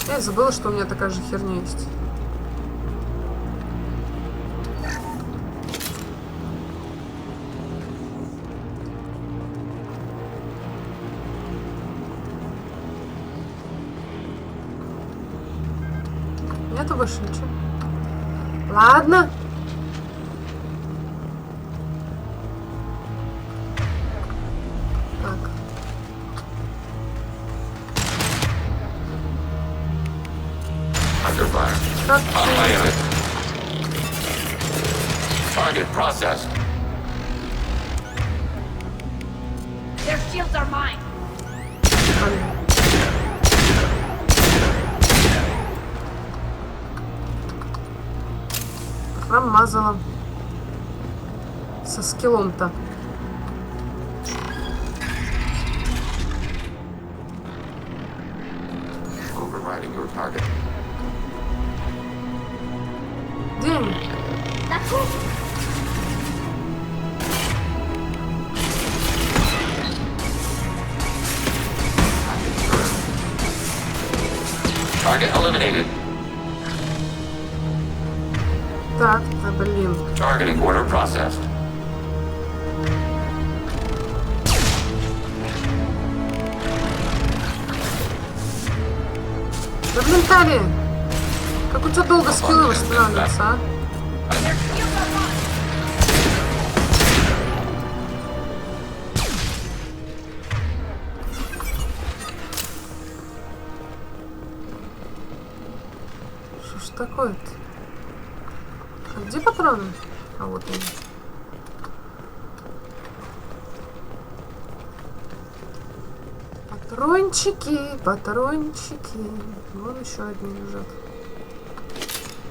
Я забыла, что у меня такая же херня есть. Нету больше ничего. Ладно. Так. Under fire. Как On higher risk. Target processed. Their shields are mine. Промазала. Со скиллом-то. День. Target eliminated. Так-то, блин. Targeting order processed. Да блин, Тали! Как у тебя долго скиллы восстанавливаются, а? Что ж такое-то? А где патроны? А вот они. Патрончики, патрончики. Вон еще одни лежат.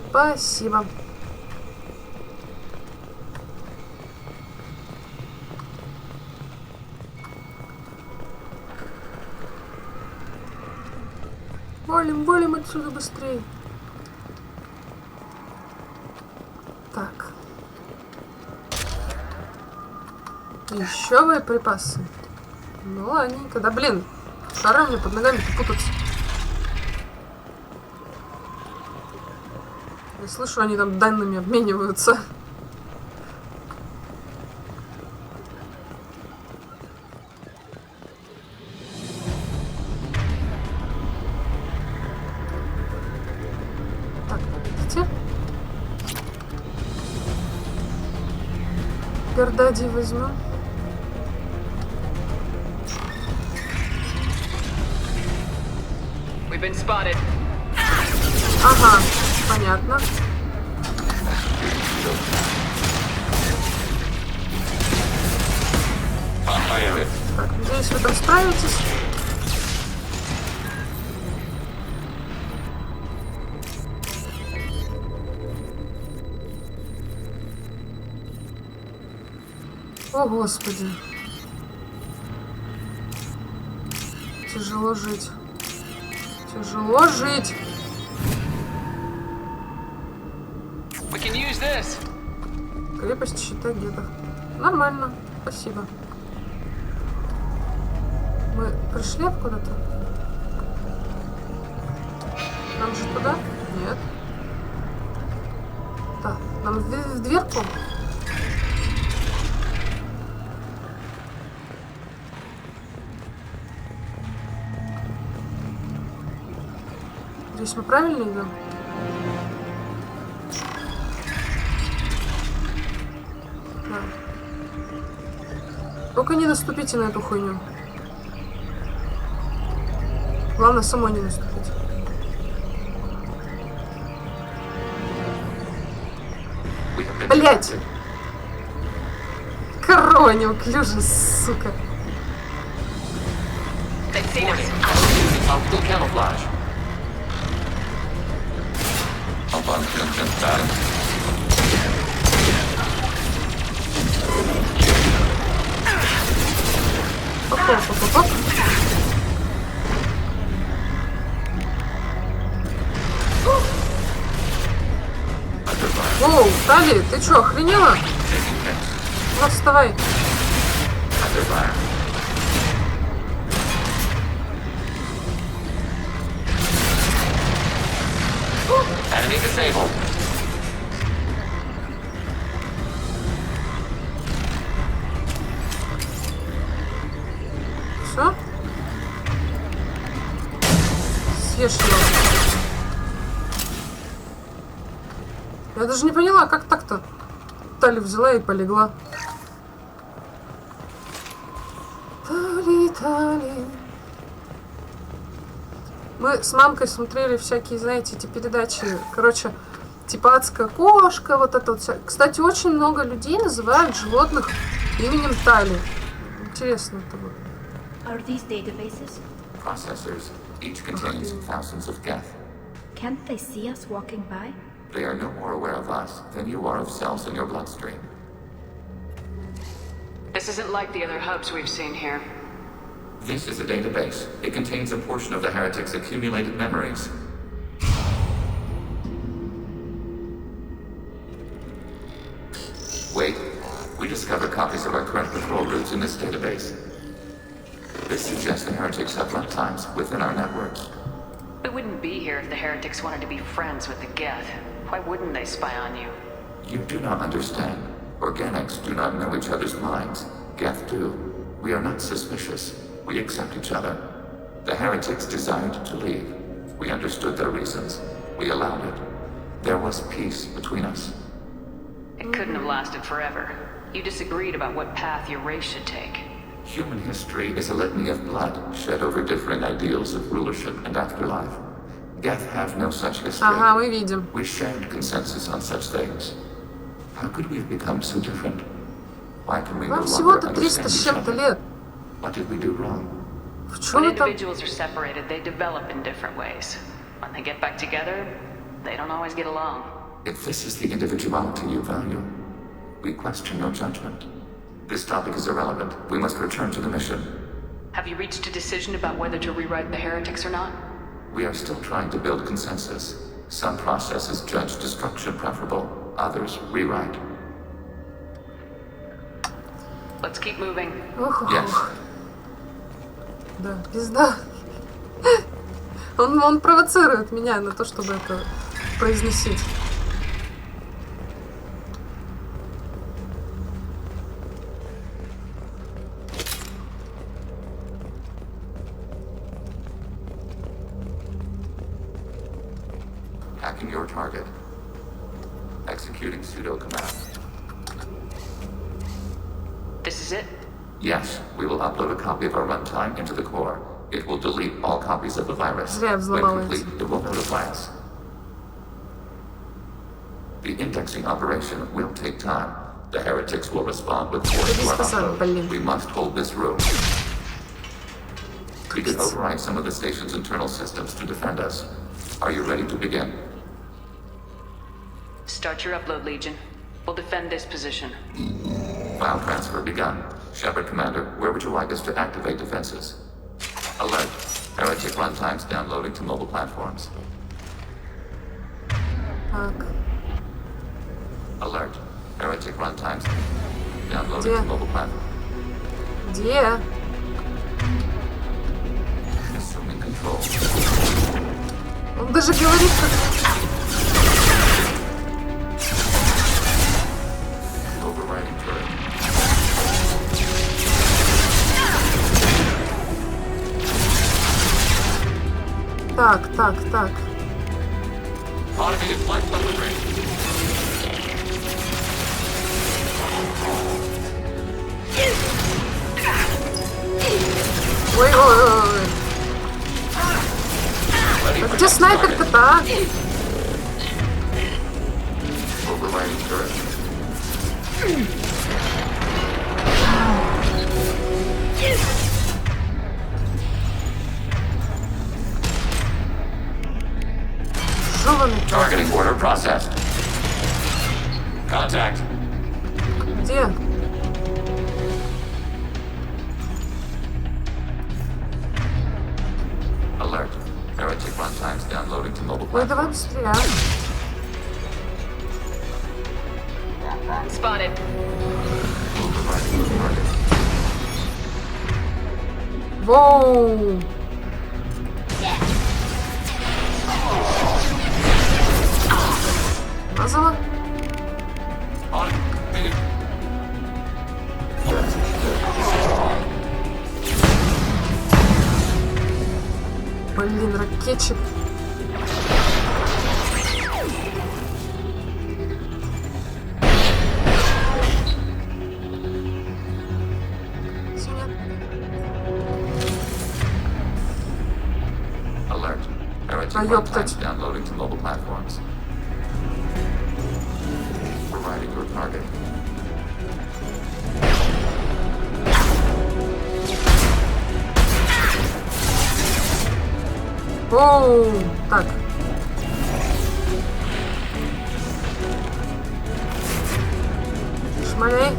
Спасибо. Валим, валим отсюда быстрее. Так. Еще боеприпасы. Ну ладненько. Да блин, шары мне под ногами-то путаться. Я слышу, они там данными обмениваются. Так, видите? Пердади возьму. Ага, понятно. Так, надеюсь, вы там справитесь. О, Господи. Тяжело жить. Тяжело жить. Крепость щита где-то. Нормально. Спасибо. Мы пришли откуда-то? Нам же туда? Нет. Так, нам в дверку? Здесь мы правильно идем? Да. Только не наступите на эту хуйню. Главное, самой не наступить. Блять! Корова неуклюжая, сука. Оп-оп-оп-оп. Оу, Тали, ты чё, охренела? Ну, вставай. Enemy disabled. Все? Съешь его. Я даже не поняла, как так-то. Тали взяла и полегла. Тали, Тали. Мы с мамкой смотрели всякие, знаете, эти передачи. Короче, типа адская кошка, вот это вот. Кстати, очень много людей называют животных именем Тали. Интересно это вот. Are these databases? processors. Each contains thousands of geth. Can't they see us walking by? They are no more aware of us than you are of cells in your bloodstream. This isn't like the other hubs we've seen here. This is a database. It contains a portion of the heretics' accumulated memories. Wait, we discovered copies of our current patrol routes in this database. This suggests the heretics have runtimes within our networks. We wouldn't be here if the heretics wanted to be friends with the Geth. Why wouldn't they spy on you? You do not understand. Organics do not know each other's minds. Geth do. We are not suspicious. We accept each other. The heretics desired to leave. We understood their reasons. We allowed it. There was peace between us. It couldn't have lasted forever. You disagreed about what path your race should take. Human history is a litany of blood shed over differing ideals of rulership and afterlife. Geth have no such history. Ага, мы видим. We shared consensus on such things. How could we have become so different? Why can we no Вам longer всего-то 300 understand с each чем-то other? лет. What did we do wrong? В чем When вы там? individuals are separated, they develop in different ways. When they get back together, they don't always get along. If this is the individuality you value, we question your judgment. This topic is irrelevant. We must return to the mission. Have you reached a decision about whether to rewrite the heretics or not? We are still trying to build consensus. Some processes judge destruction preferable, others rewrite. Let's keep moving. Yes. Да, пизда. Он провоцирует меня на то, чтобы это произносить. Hacking your target. Executing pseudo command. This is it? Yes, we will upload a copy of our runtime into the core. It will delete all copies of the virus. Зря When взломалась. complete, it will notify us. The indexing operation will take time. The heretics will respond with force to our upload. We must hold this room. We can override some of the station's internal systems to defend us. Are you ready to begin? Start your upload, Legion. We'll defend this position. File transfer begun. Shepard Commander, where would you like us to activate defenses? Alert. Heretic runtimes downloading to mobile platforms. Так. Alert. Heretic runtimes downloading to mobile platforms. Где? Assuming control. Он даже говорит, как... Overriding turret. Так. Automated flight level range. Ой. А где снайпер-то, а? Overriding turret. Targeting order processed. Contact. Где? Alert. Heretic runtimes downloading to mobile Ой, platforms. давай быстрее. Spotted. Overriding target. Воу. Мазала? Блин, ракетчик. Alert. Heretic А ёптать. runtimes downloading to mobile platforms. Providing your target. Оу, так. Шмаляй.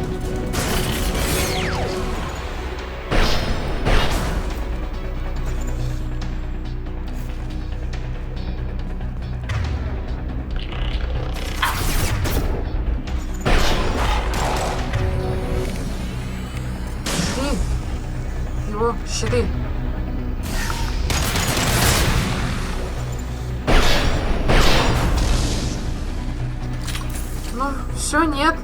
Его щиты. Ну, все, нет.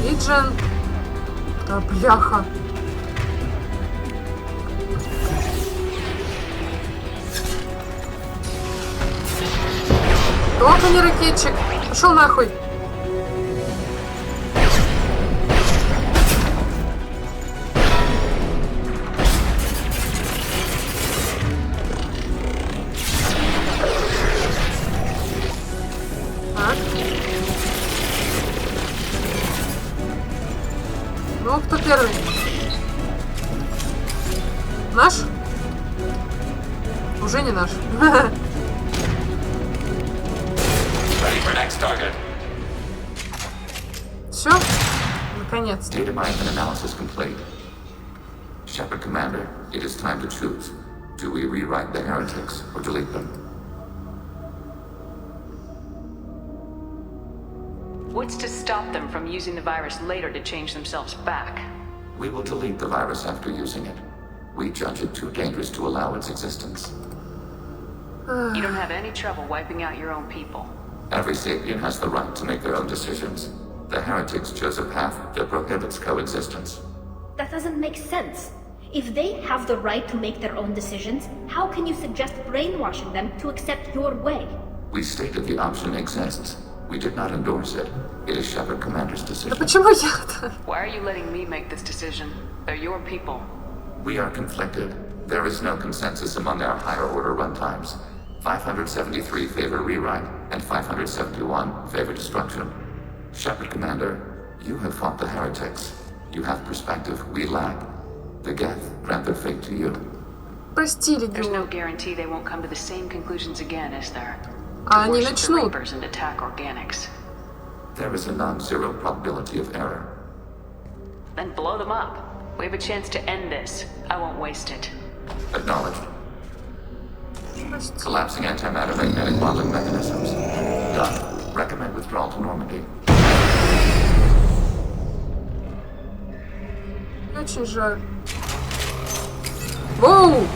Лиджен. Да, бляха. Только не ракетчик. Пошел нахуй. Так. Ну, кто первый? Наш? Уже не наш. Все? Наконец-то. Data mining analysis complete. Shepard Commander, it is time to choose. Do we rewrite the heretics or delete them? What's to stop them from using the virus later to change themselves back? We will delete the virus after using it. We judge it too dangerous to allow its existence. You don't have any trouble wiping out your own people. Every sapient has the right to make their own decisions. The heretics chose a path that prohibits coexistence. That doesn't make sense. If they have the right to make their own decisions, how can you suggest brainwashing them to accept your way? We stated the option exists. We did not endorse it. It is Shepard Commander's decision. Да почему я-то? Why are you letting me make this decision? They're your people. We are conflicted. There is no consensus among our higher order runtimes. 573 favor rewrite, and 571 favor destruction. Shepard Commander, you have fought the heretics. You have perspective we lack. The Geth grant their fate to you. Прости, There's no Легион. guarantee they won't come to the same conclusions again, is there? А они Worship the начнут. Reapers and attack organics. There is a non-zero probability of error. Then blow them up. We have a chance to end this. I won't waste it. Acknowledged. Collapsing antimatter magnetic modeling mechanisms. Done. Recommend withdrawal to Normandy. Очень жаль. Воу!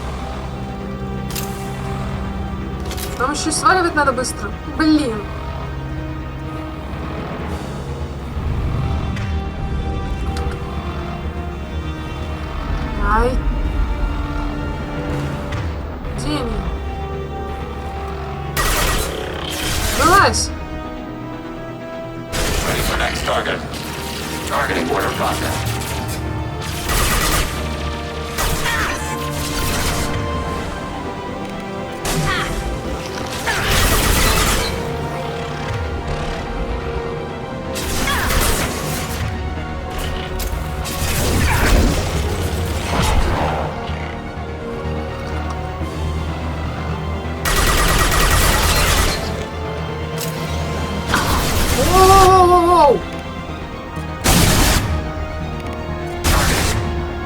Там еще и сваливать надо быстро. Блин. Ай. Где они? Вылазь! Ready for next target. Targeting order process. Воу-воу-воу-воу!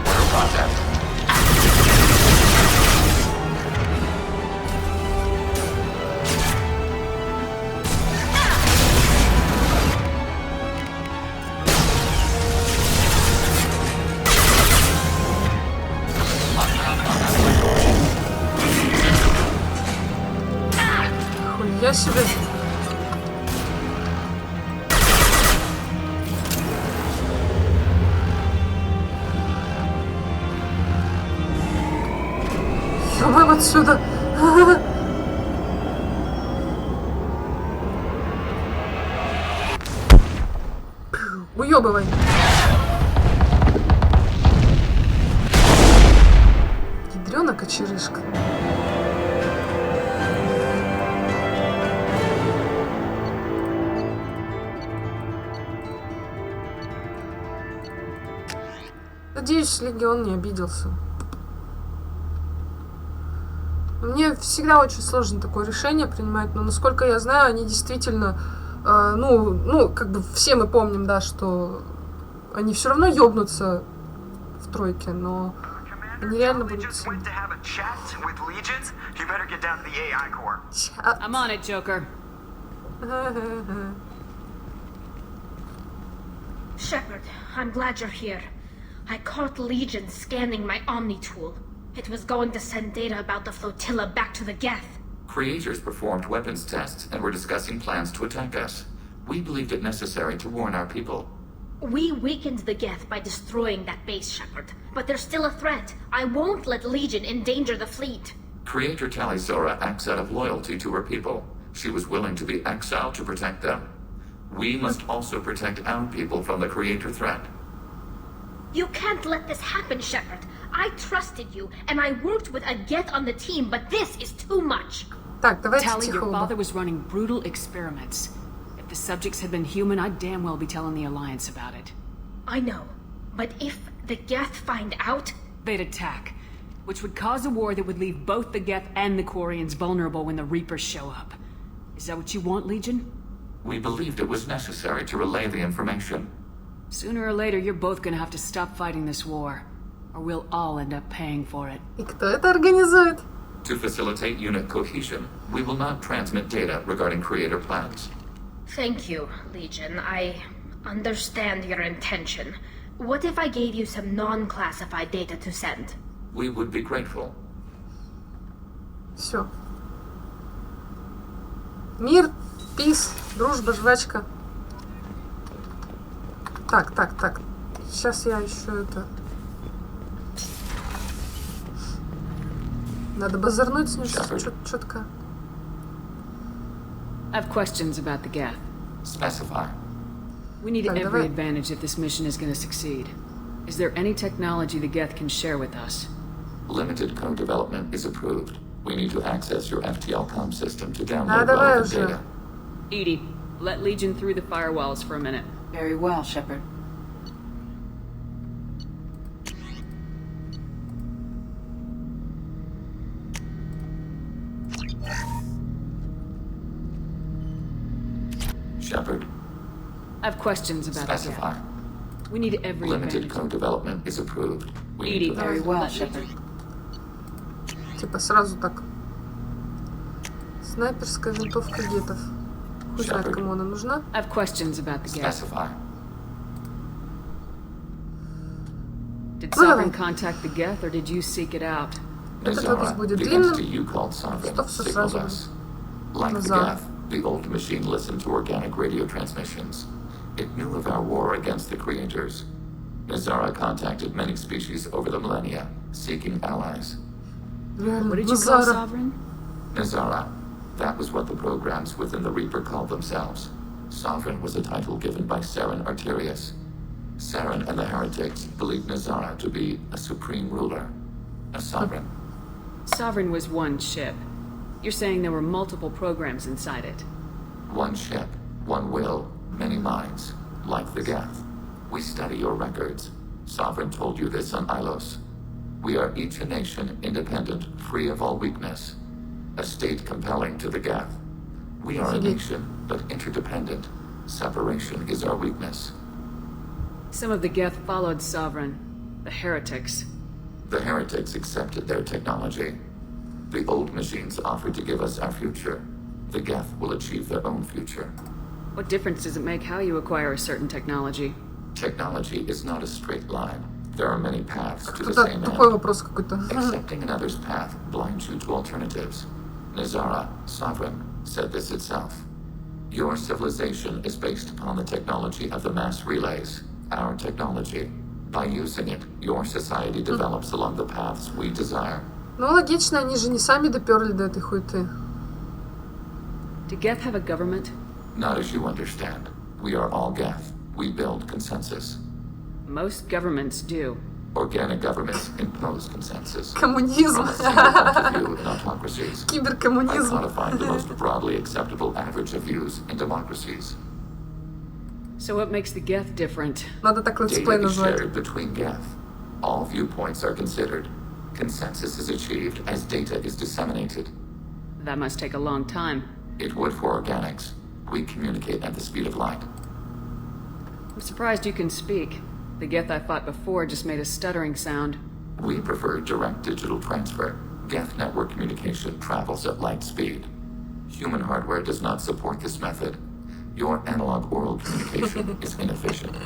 Order process. Хуя себе. Ёбаем отсюда. Уёбывай. Ядрёна кочерышка. Надеюсь, Легион не обиделся. Мне всегда очень сложно такое решение принимать, но, насколько я знаю, они действительно, как бы все мы помним, да, что они все равно ёбнутся в тройке, но они реально будут... I'm on it, Joker. Shepard, I'm glad you're here. I caught Legion scanning my Omni tool. It was going to send data about the flotilla back to the Geth. Creators performed weapons tests and were discussing plans to attack us. We believed it necessary to warn our people. We weakened the Geth by destroying that base, Shepard. But they're still a threat. I won't let Legion endanger the fleet. Creator Talizora acts out of loyalty to her people. She was willing to be exiled to protect them. We must also protect our people from the Creator threat. You can't let this happen, Shepard. I trusted you, and I worked with a Geth on the team, but this is too much. Tally, your father was running brutal experiments. If the subjects had been human, I'd damn well be telling the Alliance about it. I know, but if the Geth find out... They'd attack, which would cause a war that would leave both the Geth and the Quarians vulnerable when the Reapers show up. Is that what you want, Legion? We believed it was necessary to relay the information. Sooner or later, you're both gonna have to stop fighting this war, or we'll all end up paying for it. И кто это организует? To facilitate unit cohesion, we will not transmit data regarding Creator plans. Thank you, Legion. I understand your intention. What if I gave you some non-classified data to send? We would be grateful. Все. Мир, пис, дружба, жвачка. Так. Сейчас я еще это... Надо базарнуть с ним четко. I have questions about the Geth. Specify. We need every advantage if this mission is going to succeed. Is there any technology the Geth can share with us? Limited code development is approved. We need to access your FTL-COM system to download relevant data. Edie, let Legion through the firewalls for a minute. Very well, Shepard. Shepard. I have questions about Specify. We need every Limited advantage. code development is approved. We Edie, need to very well, Shepard. Типа сразу так. Снайперская винтовка гетов. Хуй знает, кому она нужна. I have questions about the Geth. Specify. Did Sovereign contact the Geth, or did you seek it out? Nizara, the entity you called Sovereign, signaled us. Like the Geth, the old machine listened to organic radio transmissions. It knew of our war against the Creators. Nizara contacted many species over the millennia, seeking allies. What did you call Sovereign? Nizara. That was what the programs within the Reaper called themselves. Sovereign was a title given by Saren Arterius. Saren and the heretics believed Nizara to be a supreme ruler, a sovereign. Sovereign was one ship. You're saying there were multiple programs inside it. One ship, one will, many minds, like the Geth. We study your records. Sovereign told you this on Ilos. We are each a nation independent, free of all weakness. A state compelling to the Geth. We are a nation, but interdependent. Separation is our weakness. Some of the Geth followed Sovereign. The heretics. The heretics accepted their technology. The old machines offered to give us our future. The Geth will achieve their own future. What difference does it make how you acquire a certain technology? Technology is not a straight line. There are many paths to the Это same тупой end. вопрос какой-то. Accepting another's path blinds you to alternatives. Nizara, Sovereign, said this itself. Your civilization is based upon the technology of the mass relays, our technology. By using it, your society develops along the paths we desire. Ну, логично, они же не сами доперли до этой хуйты. Do Geth have a government? Not as you understand. We are all Geth. We build consensus. Most governments do. Organic governments impose consensus. Коммунизм. From a single point of view in autocracies. Киберкоммунизм. I codify the most broadly acceptable average of views in democracies. So what makes the Geth different? Надо так Data летсплей is назвать. shared between Geth. All viewpoints are considered. Consensus is achieved as data is disseminated. That must take a long time. It would for organics. We communicate at the speed of light. I'm surprised you can speak. The Geth I fought before just made a stuttering sound. We prefer direct digital transfer. Geth network communication travels at light speed. Human hardware does not support this method. Your analog oral communication is inefficient.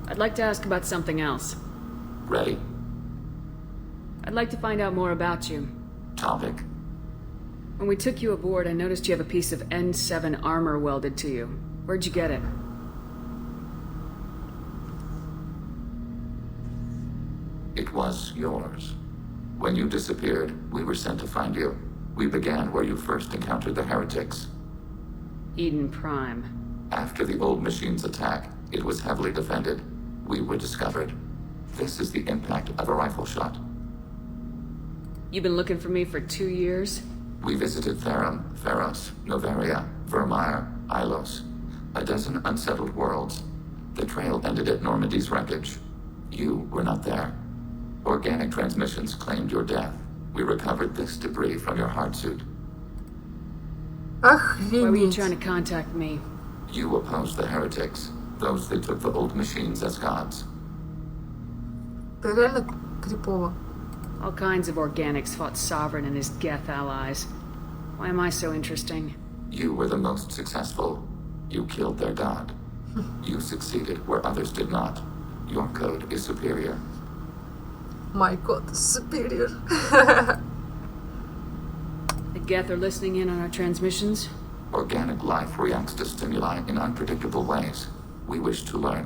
I'd like to ask about something else. Ready? I'd like to find out more about you. Topic. When we took you aboard, I noticed you have a piece of N7 armor welded to you. Where'd you get it? It was yours. When you disappeared, we were sent to find you. We began where you first encountered the heretics. Eden Prime. After the old machine's attack, it was heavily defended. We were discovered. This is the impact of a rifle shot. You've been looking for me for 2 years? We visited Therum, Theros, Noveria, Vermeer, Ilos. A dozen unsettled worlds. The trail ended at Normandy's wreckage. You were not there. Organic transmissions claimed your death. We recovered this debris from your hard suit. Why were you trying to contact me? You opposed the heretics, those that took the old machines as gods. Это реально крипово. All kinds of organics fought Sovereign and his Geth allies. Why am I so interesting? You were the most successful. You killed their god. You succeeded where others did not. Your code is superior. My god is superior. The Geth are listening in on our transmissions? Organic life reacts to stimuli in unpredictable ways. We wish to learn.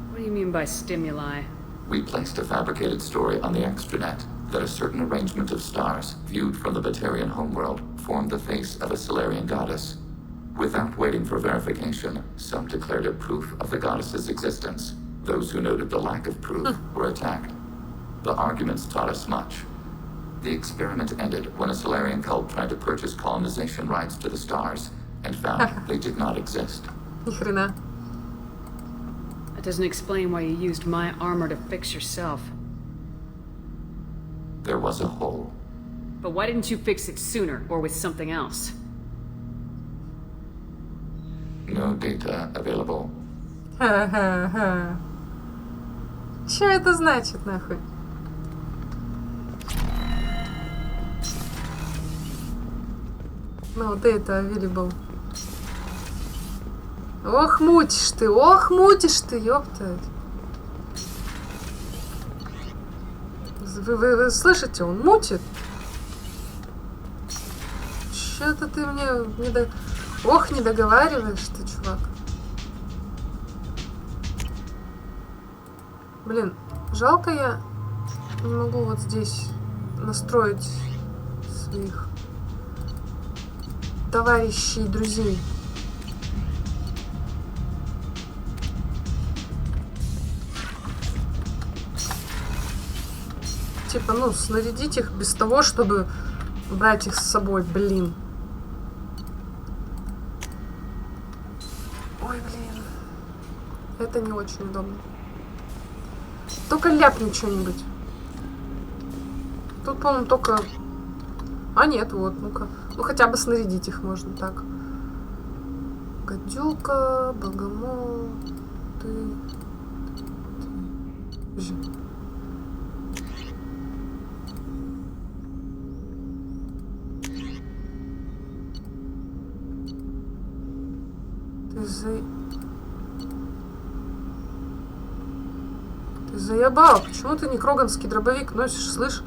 What do you mean by stimuli? We placed a fabricated story on the extranet that a certain arrangement of stars, viewed from the Batarian homeworld, formed the face of a Solarian goddess. Without waiting for verification, some declared it proof of the goddess's existence. Those who noted the lack of proof were attacked. The arguments taught us much. The experiment ended when a Solarian cult tried to purchase colonization rights to the stars and found they did not exist. That doesn't explain why you used my armor to fix yourself. There was a hole. But why didn't you fix it sooner, or with something else? No data available. Ха-ха-ха. Что это значит, нахуй? No data available. Ох, мутишь ты, ёпта. Вы слышите, он мутит? Чё-то ты мне не договариваешь ты, чувак. Блин, жалко я не могу вот здесь настроить своих товарищей и друзей. Типа, ну, снарядить их без того, чтобы брать их с собой, блин. Ой, блин. Это не очень удобно. Только ляпни что-нибудь. Тут, по-моему, только... А, нет, вот, ну-ка. Ну, хотя бы снарядить их можно так. Гадюка, богомол, ты... Ты заебал. Почему ты не кроганский дробовик носишь, слышь?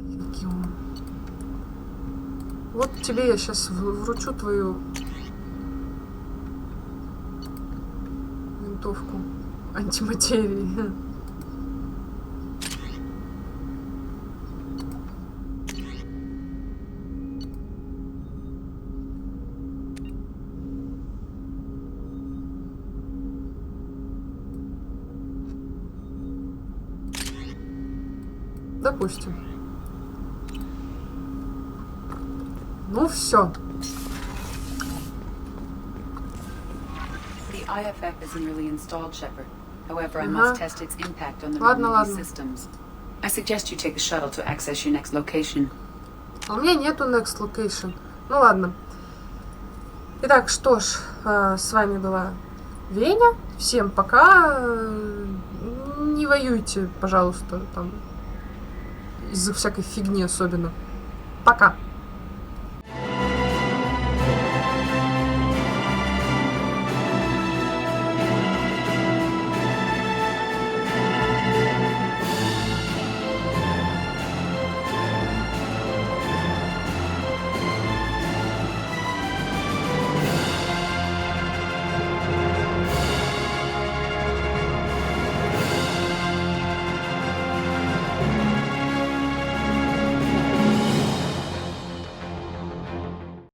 Легион. Вот тебе я сейчас вручу твою винтовку антиматерии. Допустим. Ну все. The IFF isn't really installed, Shepard. However, I must test its impact on the Ладно, Normandy ладно. systems. I suggest you take the shuttle to access your next location. А у меня нету next location. Ну ладно. Итак, что ж, с вами была Веня. Всем пока. Не воюйте, пожалуйста, там из-за всякой фигни особенно. Пока.